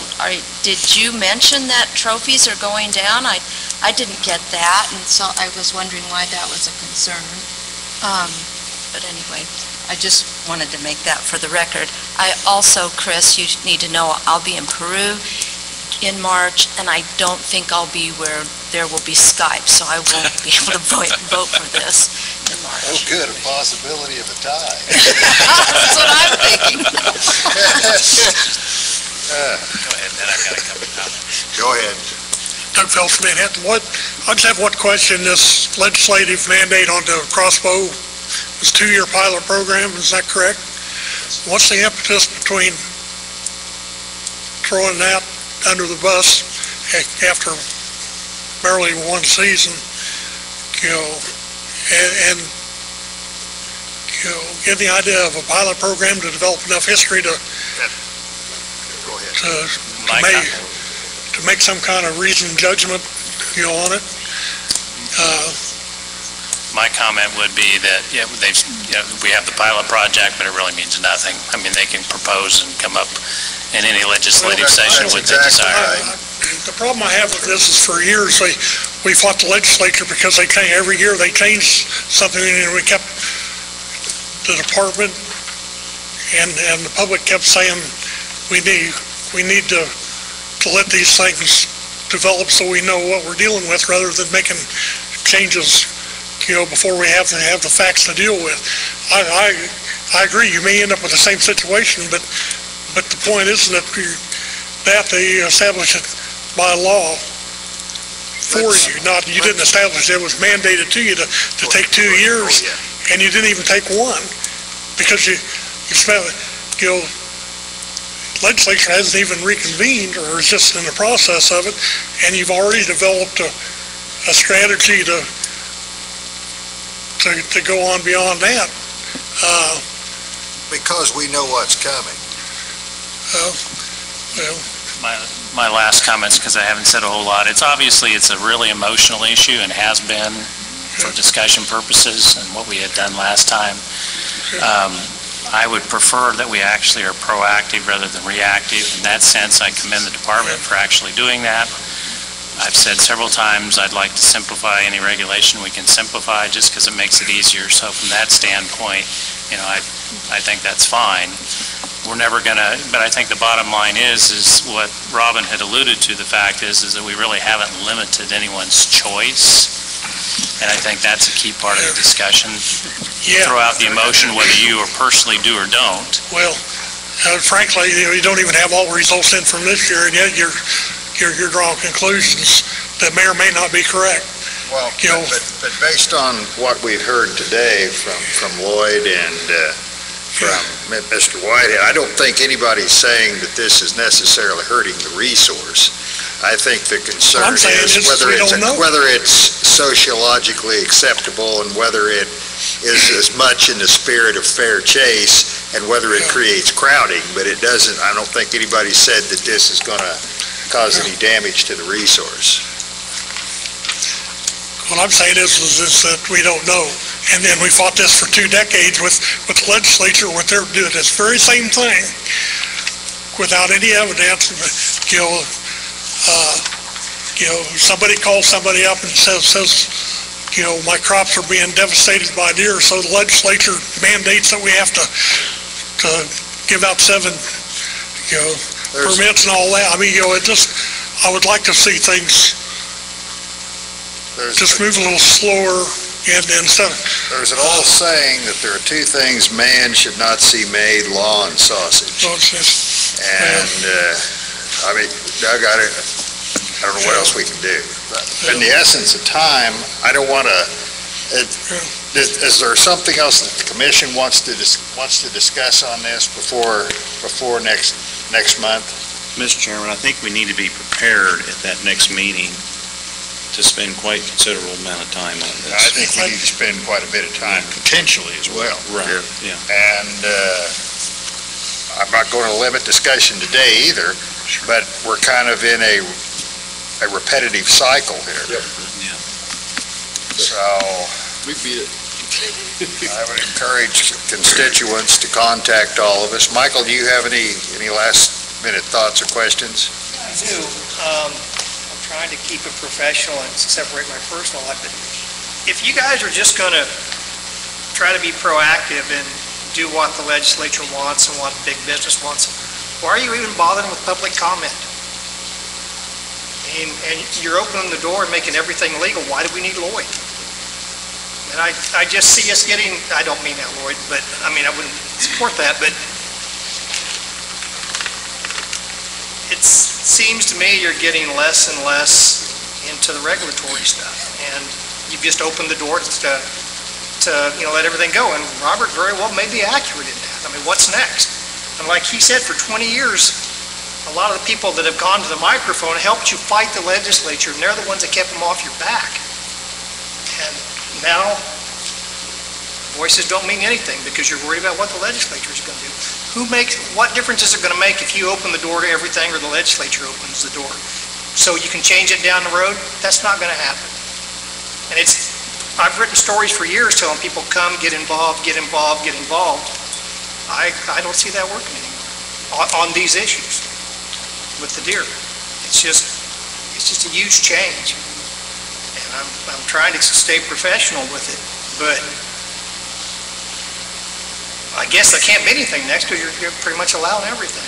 did you mention that trophies are going down? I didn't get that, and so I was wondering why that was a concern. But anyway, I just wanted to make that for the record. I also, Chris, you need to know I'll be in Peru in March, and I don't think I'll be where there will be Skype, so I won't be able to vote for this in March. Oh, good, a possibility of a tie. That's what I'm thinking. Go ahead, then I've got a couple of comments. Go ahead. Doug Phelps, Manhattan. I just have one question. This legislative mandate on the crossbow was a 2-year pilot program, is that correct? What's the impetus between throwing that under the bus after barely one season, and get the idea of a pilot program to develop enough history to make some kind of reasoned judgment, on it? My comment would be that, we have the pilot project, but it really means nothing. I mean, they can propose and come up in any legislative session what they desire. The problem I have with this is for years, we fought the legislature because every year they changed something, and we kept, the department and the public kept saying, we need to let these things develop so we know what we're dealing with, rather than making changes, before we have the facts to deal with. I agree, you may end up with the same situation, but but the point is that they established it by law for you, not, you didn't establish it, it was mandated to you to take 2 years, and you didn't even take one, because you spent, legislature hasn't even reconvened, or is just in the process of it, and you've already developed a strategy to go on beyond that. Because we know what's coming. My last comments, because I haven't said a whole lot, it's a really emotional issue and has been for discussion purposes and what we had done last time. I would prefer that we actually are proactive rather than reactive. In that sense, I commend the department for actually doing that. I've said several times I'd like to simplify any regulation we can simplify just because it makes it easier. So from that standpoint, I think that's fine. We're never gonna, but I think the bottom line is what Robin had alluded to. The fact is that we really haven't limited anyone's choice. And I think that's a key part of the discussion. Yeah. Throw out the emotion whether you or personally do or don't. Well, frankly, you don't even have all the results in from this year, and yet you're drawing conclusions that may or may not be correct. Well, but based on what we've heard today from Lloyd and from Mr. Whitehead, I don't think anybody's saying that this is necessarily hurting the resource. I think the concern is whether it's sociologically acceptable and whether it is as much in the spirit of fair chase and whether it creates crowding, but it doesn't. I don't think anybody said that this is going to cause any damage to the resource. What I'm saying is that we don't know. And then we fought this for 2 decades with the legislature, with their doing this very same thing without any evidence. Somebody calls somebody up and says, my crops are being devastated by deer, so the legislature mandates that we have to give out 7, permits and all that. I mean, I would like to see things just move a little slower. There's an old saying that there are 2 things man should not see made: law and sausage. And I mean, Doug, I don't know what else we can do. In the essence of time, I don't want to. Is there something else that the commission wants to discuss on this before next month? Mr. Chairman, I think we need to be prepared at that next meeting to spend quite a considerable amount of time on this. I think we need to spend quite a bit of time potentially as well. Right. Yeah. And I'm not going to limit discussion today either, but we're kind of in a repetitive cycle here. Yep. Yeah. So We beat it. I would encourage constituents to contact all of us. Michael, do you have any last minute thoughts or questions? I do. I'm trying to keep it professional and separate my personal life, but if you guys are just going to try to be proactive and do what the legislature wants and what big business wants, why are you even bothering with public comment? And you're opening the door and making everything legal. Why do we need Lloyd? And I just see us getting, I don't mean that, Lloyd, but I mean, I wouldn't support that, but it seems to me you're getting less and less into the regulatory stuff. And you've just opened the door to let everything go. And Robert very well may be accurate in that. I mean, what's next? And like he said, for 20 years, a lot of the people that have gone to the microphone helped you fight the legislature, and they're the ones that kept them off your back. And now, voices don't mean anything because you're worried about what the legislature is going to do. What difference is it going to make if you open the door to everything or the legislature opens the door? So you can change it down the road? That's not going to happen. And I've written stories for years telling people, come, get involved, get involved, get involved. I don't see that working anymore on these issues with the deer. It's just a huge change. And I'm trying to stay professional with it, but I guess there can't be anything next because you're pretty much allowing everything.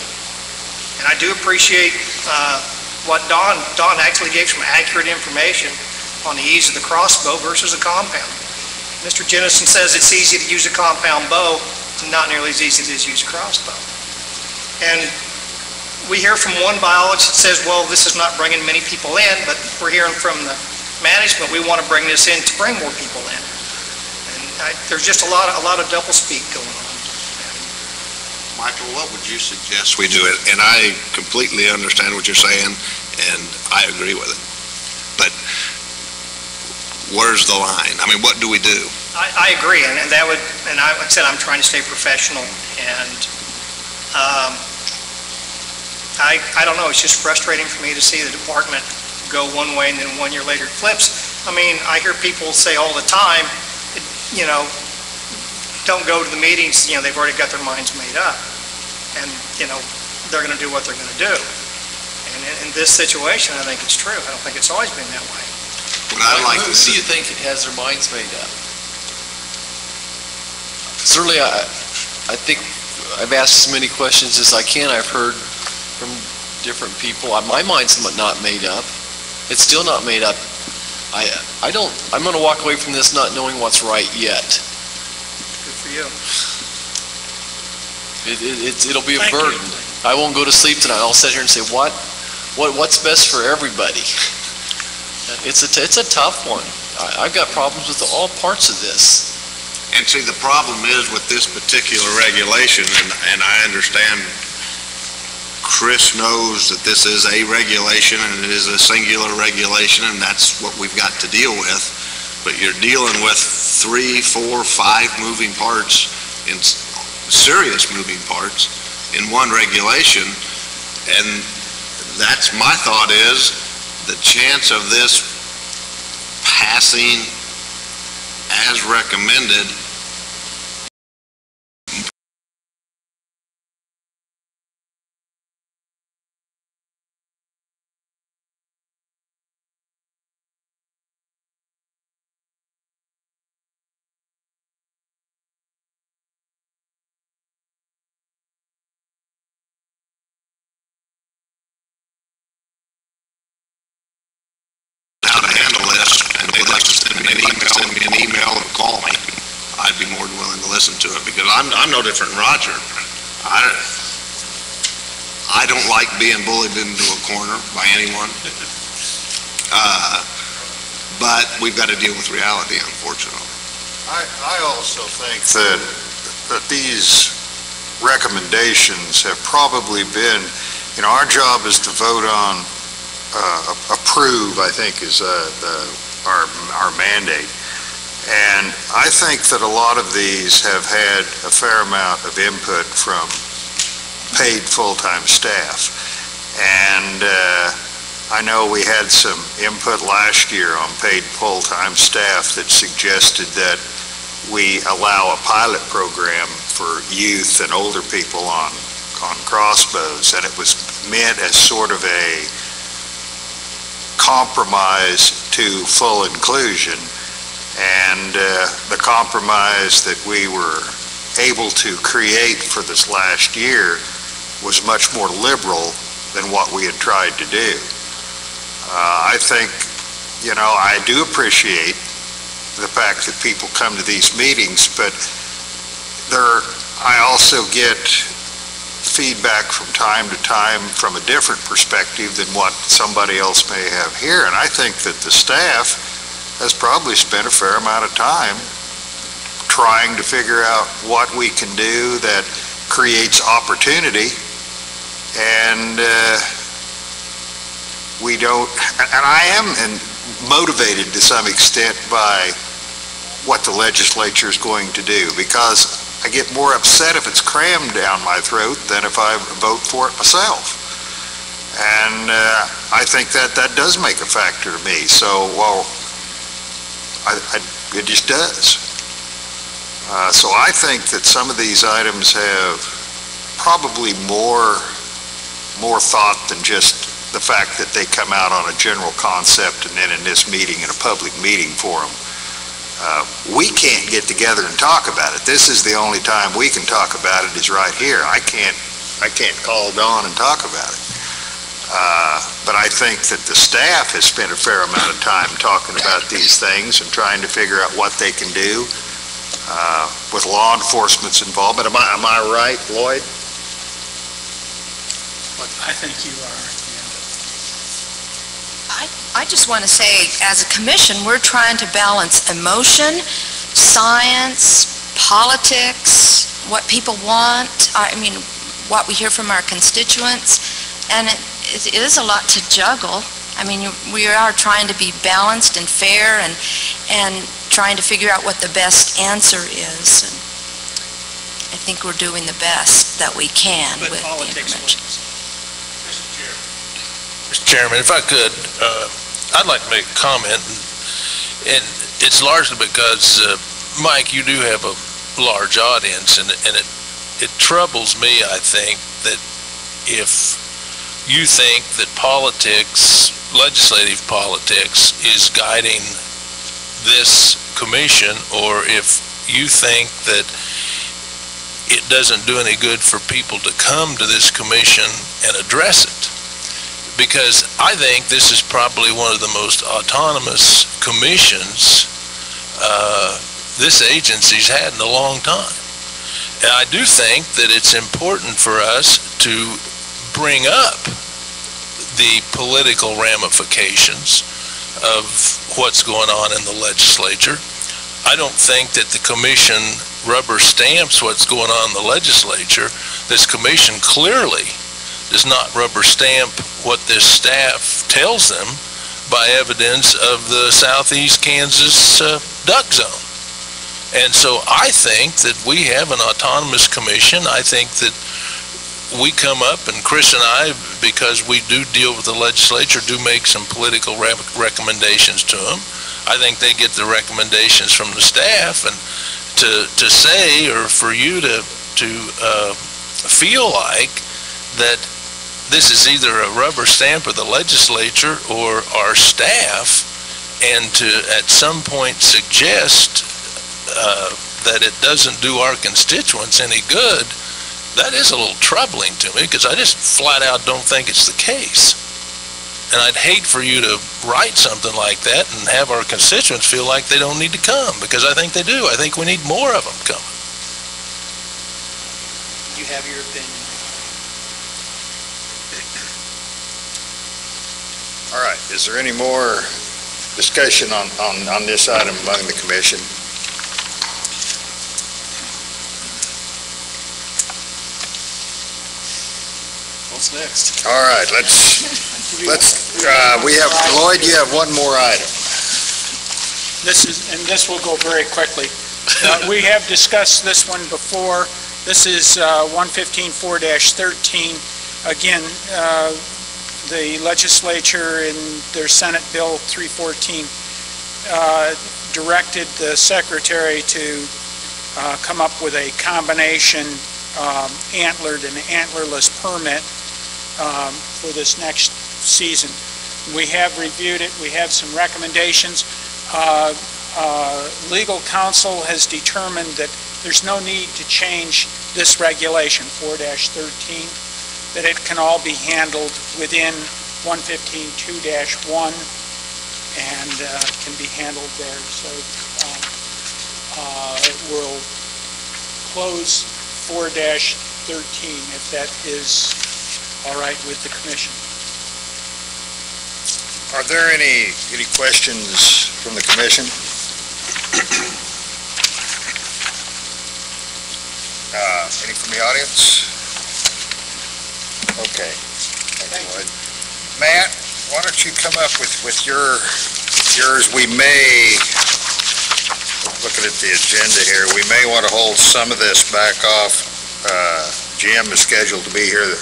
And I do appreciate what Don actually gave some accurate information on the ease of the crossbow versus a compound. Mr. Jennison says it's easy to use a compound bow, it's not nearly as easy as use a crossbow. And we hear from one biologist that says, well, this is not bringing many people in, but we're hearing from the management, we want to bring this in to bring more people in. And there's just a lot of doublespeak going on. Michael, what would you suggest we do? And I completely understand what you're saying, and I agree with it. But where's the line? I mean, what do we do? I agree, and like I said, I'm trying to stay professional, and I don't know, it's just frustrating for me to see the department go one way and then 1 year later it flips. I mean, I hear people say all the time, you know, don't go to the meetings, you know, they've already got their minds made up. And, you know, they're going to do what they're going to do. And in this situation, I think it's true. I don't think it's always been that way. Who do you think has their minds made up? Certainly, I think I've asked as many questions as I can. I've heard from different people. My mind's not made up. It's still not made up. I'm going to walk away from this not knowing what's right yet. Good for you. It'll be a burden. I won't go to sleep tonight. I'll sit here and say, what's best for everybody? It's a tough one. I've got problems with all parts of this. And see, the problem is with this particular regulation, and I understand Chris knows that this is a regulation and it is a singular regulation, and that's what we've got to deal with. But you're dealing with 3, 4, 5 moving parts, in serious moving parts in one regulation. And that's my thought is the chance of this passing as recommended how to handle this, and they'd like to send me an email or call me, I'd be more than willing to listen to it, because I'm no different than Roger. I don't like being bullied into a corner by anyone. But we've got to deal with reality, unfortunately. I also think that these recommendations have probably been, you know, our job is to vote on, approve, I think is our mandate. And I think that a lot of these have had a fair amount of input from paid full-time staff. And I know we had some input last year on paid full-time staff that suggested that we allow a pilot program for youth and older people on crossbows, and it was meant as sort of a compromise to full inclusion. And the compromise that we were able to create for this last year was much more liberal than what we had tried to do. I think, you know, I do appreciate the fact that people come to these meetings, but I also get feedback from time to time from a different perspective than what somebody else may have here. And I think that the staff has probably spent a fair amount of time trying to figure out what we can do that creates opportunity. And we don't, and I am motivated to some extent by what the legislature is going to do, because I get more upset if it's crammed down my throat than if I vote for it myself. And I think that does make a factor to me. So, well, it just does. So I think that some of these items have probably more thought than just the fact that they come out on a general concept and then in this meeting, in a public meeting forum. We can't get together and talk about it. This is the only time we can talk about it is right here. I can't call Dawn and talk about it. But I think that the staff has spent a fair amount of time talking about these things and trying to figure out what they can do with law enforcement's involvement. Am I right, Lloyd? but I think you are. I just want to say, as a commission, we're trying to balance emotion, science, politics, what people want, I mean, what we hear from our constituents, and it is a lot to juggle. I mean, we are trying to be balanced and fair and trying to figure out what the best answer is. And I think we're doing the best that we can with the information. Mr. Chairman, if I could, I'd like to make a comment, and it's largely because, Mike, you do have a large audience, and it troubles me, I think, that if you think that politics, legislative politics, is guiding this commission, or if you think that it doesn't do any good for people to come to this commission and address it. Because I think this is probably one of the most autonomous commissions this agency's had in a long time. And I do think that it's important for us to bring up the political ramifications of what's going on in the legislature. I don't think that the commission rubber stamps what's going on in the legislature. This commission clearly does not rubber stamp what this staff tells them by evidence of the Southeast Kansas duck zone. And so I think that we have an autonomous commission. I think that we come up, and Chris and I, because we do deal with the legislature, do make some political recommendations to them. I think they get the recommendations from the staff, and to say, or for you to feel like that this is either a rubber stamp of the legislature or our staff, and to at some point suggest that it doesn't do our constituents any good, that is a little troubling to me, because I just flat out don't think it's the case. And I'd hate for you to write something like that and have our constituents feel like they don't need to come, because I think they do. I think we need more of them coming. You have your opinion. All right, is there any more discussion on this item among the commission? What's next? All right, we have, Lloyd, you have one more item. This will go very quickly. We have discussed this one before. This is 115-4-13. Again, the legislature in their Senate Bill 314 directed the secretary to come up with a combination antlered and antlerless permit for this next season. We have reviewed it. We have some recommendations. Legal counsel has determined that there's no need to change this regulation, 4-13, that it can all be handled within 115-2-1 and can be handled there. So we'll close 4-13 if that is all right with the commission. Are there any questions from the commission? Any from the audience? Okay. Matt, why don't you come up with yours? We may, looking at the agenda here, we may want to hold some of this back off. Jim is scheduled to be here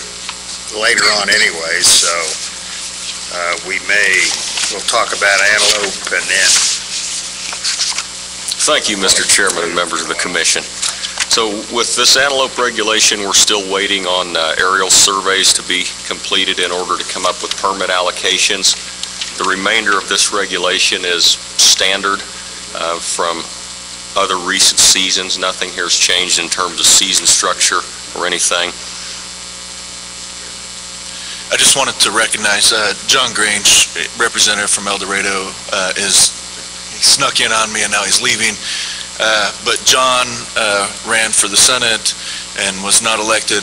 later on anyway, so we'll talk about antelope and then. Thank you, Mr. Chairman and members of the commission. So with this antelope regulation, we're still waiting on aerial surveys to be completed in order to come up with permit allocations. The remainder of this regulation is standard from other recent seasons. Nothing here has changed in terms of season structure or anything. I just wanted to recognize John Grange, representative from El Dorado, he snuck in on me and now he's leaving. But John ran for the Senate and was not elected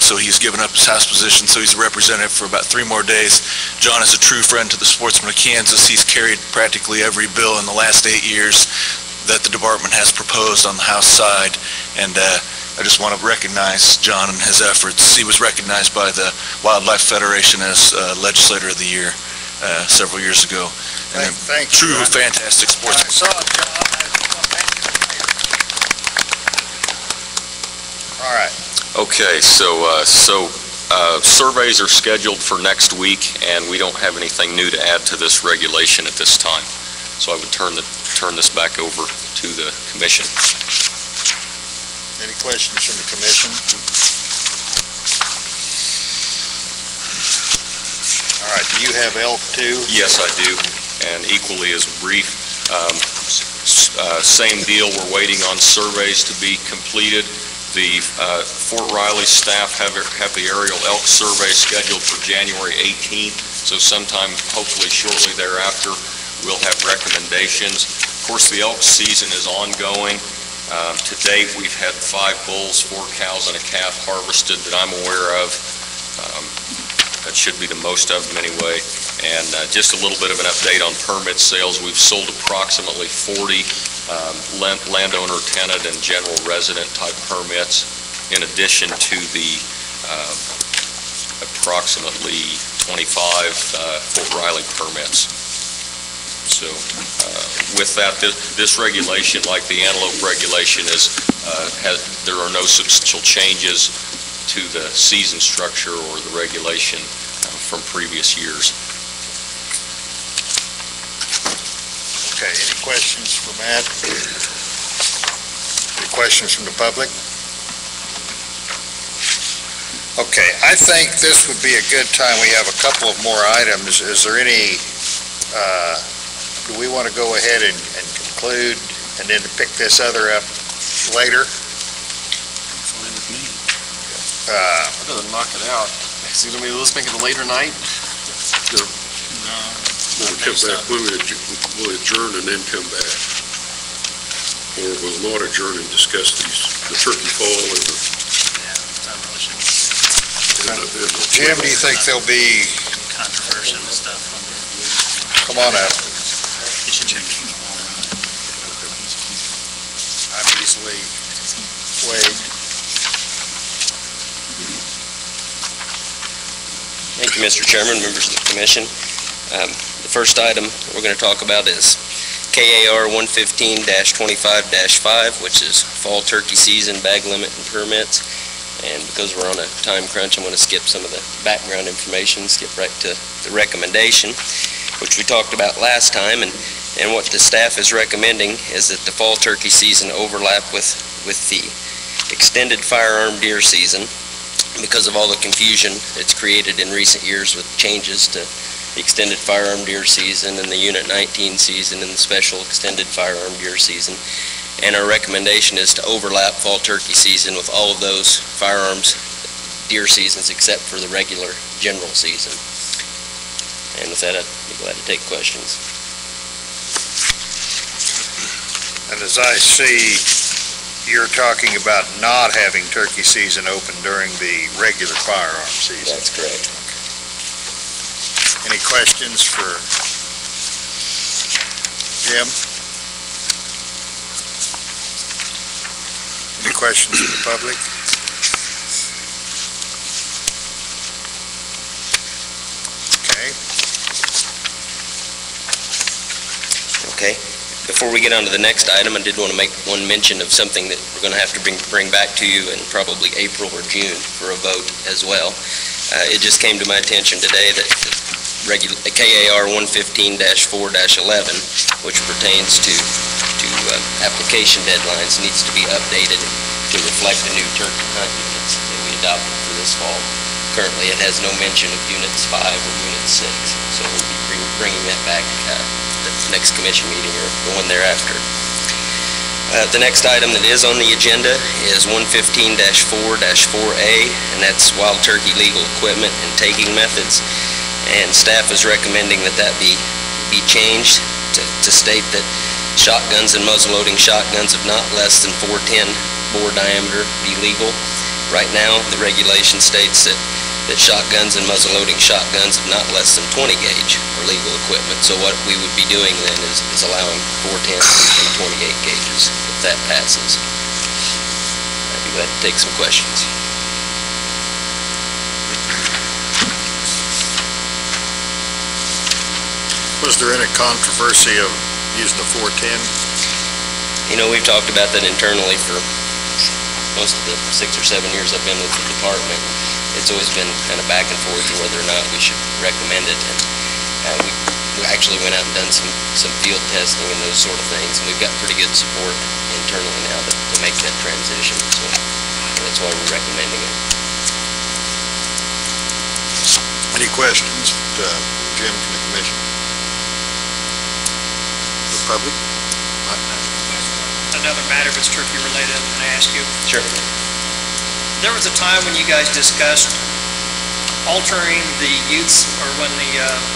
so he's given up his House position, so he's a representative for about 3 more days. John is a true friend to the sportsmen of Kansas. He's carried practically every bill in the last 8 years that the department has proposed on the House side, and I just want to recognize John and his efforts. He was recognized by the Wildlife Federation as Legislator of the Year several years ago. And Thank you. True, fantastic sportsman. I saw it, John. All right. Okay, so surveys are scheduled for next week, and we don't have anything new to add to this regulation at this time. So I would turn this back over to the commission. Any questions from the commission? All right, do you have ELK too? Yes, I do, and equally as brief. Same deal, we're waiting on surveys to be completed. The Fort Riley staff have the aerial elk survey scheduled for January 18th, so sometime hopefully shortly thereafter we'll have recommendations. Of course, the elk season is ongoing. To date, we've had 5 bulls, 4 cows, and a calf harvested that I'm aware of. That should be the most of them anyway. And just a little bit of an update on permit sales. We've sold approximately 40 landowner, tenant, and general resident type permits, in addition to the approximately 25 Fort Riley permits. So with that, this regulation, like the antelope regulation, there are no substantial changes to the season structure or the regulation from previous years. Okay, any questions for Matt? Any questions from the public? Okay, I think this would be a good time. We have a couple of more items. Is there any, do we want to go ahead and conclude and then pick this other up later? Fine with me. I'd rather knock it out. Is it going to be, let's make it a later night? We'll come back, we'll adjourn and then come back. Or we'll not adjourn and discuss the turkey fall and the... Jim, do you think there'll be... Controversial stuff. Come on up. I'm easily swayed. Thank you, Mr. Chairman, members of the commission. The first item we're going to talk about is KAR 115-25-5, which is fall turkey season bag limit and permits. And because we're on a time crunch, I'm going to skip some of the background information, skip right to the recommendation, which we talked about last time. And what the staff is recommending is that the fall turkey season overlap with the extended firearm deer season, because of all the confusion that's created in recent years with changes to the extended firearm deer season and the Unit 19 season and the special extended firearm deer season. And our recommendation is to overlap fall turkey season with all of those firearms deer seasons except for the regular general season. And with that, I'd be glad to take questions. And as I see, you're talking about not having turkey season open during the regular firearm season. That's correct. Any questions for Jim? Any questions from the public? Okay. Okay. Before we get on to the next item, I did want to make one mention of something that we're going to have to bring back to you in probably April or June for a vote as well. It just came to my attention today that KAR 115-4-11, which pertains to application deadlines, needs to be updated to reflect the new turkey hunt units that we adopted for this fall. Currently, it has no mention of Units 5 or Unit 6, so we'll be bringing that back the next commission meeting or the one thereafter. The next item that is on the agenda is 115-4-4A, and that's wild turkey legal equipment and taking methods. And staff is recommending that be changed to state that shotguns and muzzleloading shotguns of not less than 410 bore diameter be legal, Right now, the regulation states that shotguns and muzzle-loading shotguns of not less than 20 gauge are legal equipment. So what we would be doing then is allowing 410 and 28 gauges, if that passes. I'd be glad to take some questions. Was there any controversy of using the 410? You know, we've talked about that internally for most of the 6 or 7 years I've been with the department. It's always been kind of back and forth to whether or not we should recommend it. And we actually went out and done some field testing and those sort of things, and we've got pretty good support internally now to make that transition. So that's why we're recommending it. Any questions, Jim, from the commission? The public? Another matter, if it's turkey related, I'm going to ask you. Sure. There was a time when you guys discussed altering the youths, or when the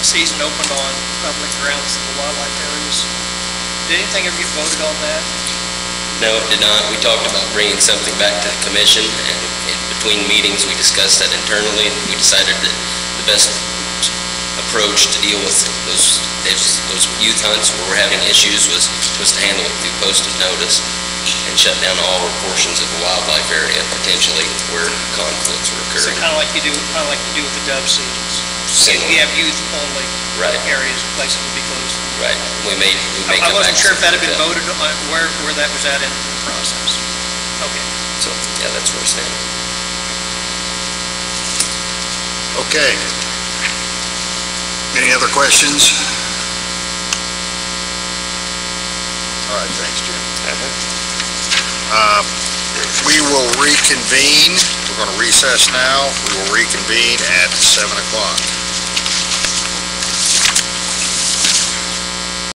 season opened on public grounds in the wildlife areas. Did anything ever get voted on that? No, it did not. We talked about bringing something back to the commission, and between meetings, we discussed that internally, and we decided that the best approach to deal with those youth hunts where we're having issues was to handle it through posted notice and shut down all or portions of the wildlife area potentially where conflicts were So occurring. kind of like you do with the dove seasons. Similar. You have youth only Right. areas, places to be closed. Right. We may I come back. wasn't sure if that had been to voted on, where that was at in the process. Okay. So, yeah, that's where we stand. Okay. Any other questions? All right, thanks, Jim. We will reconvene. We're going to recess now. We will reconvene at 7 o'clock.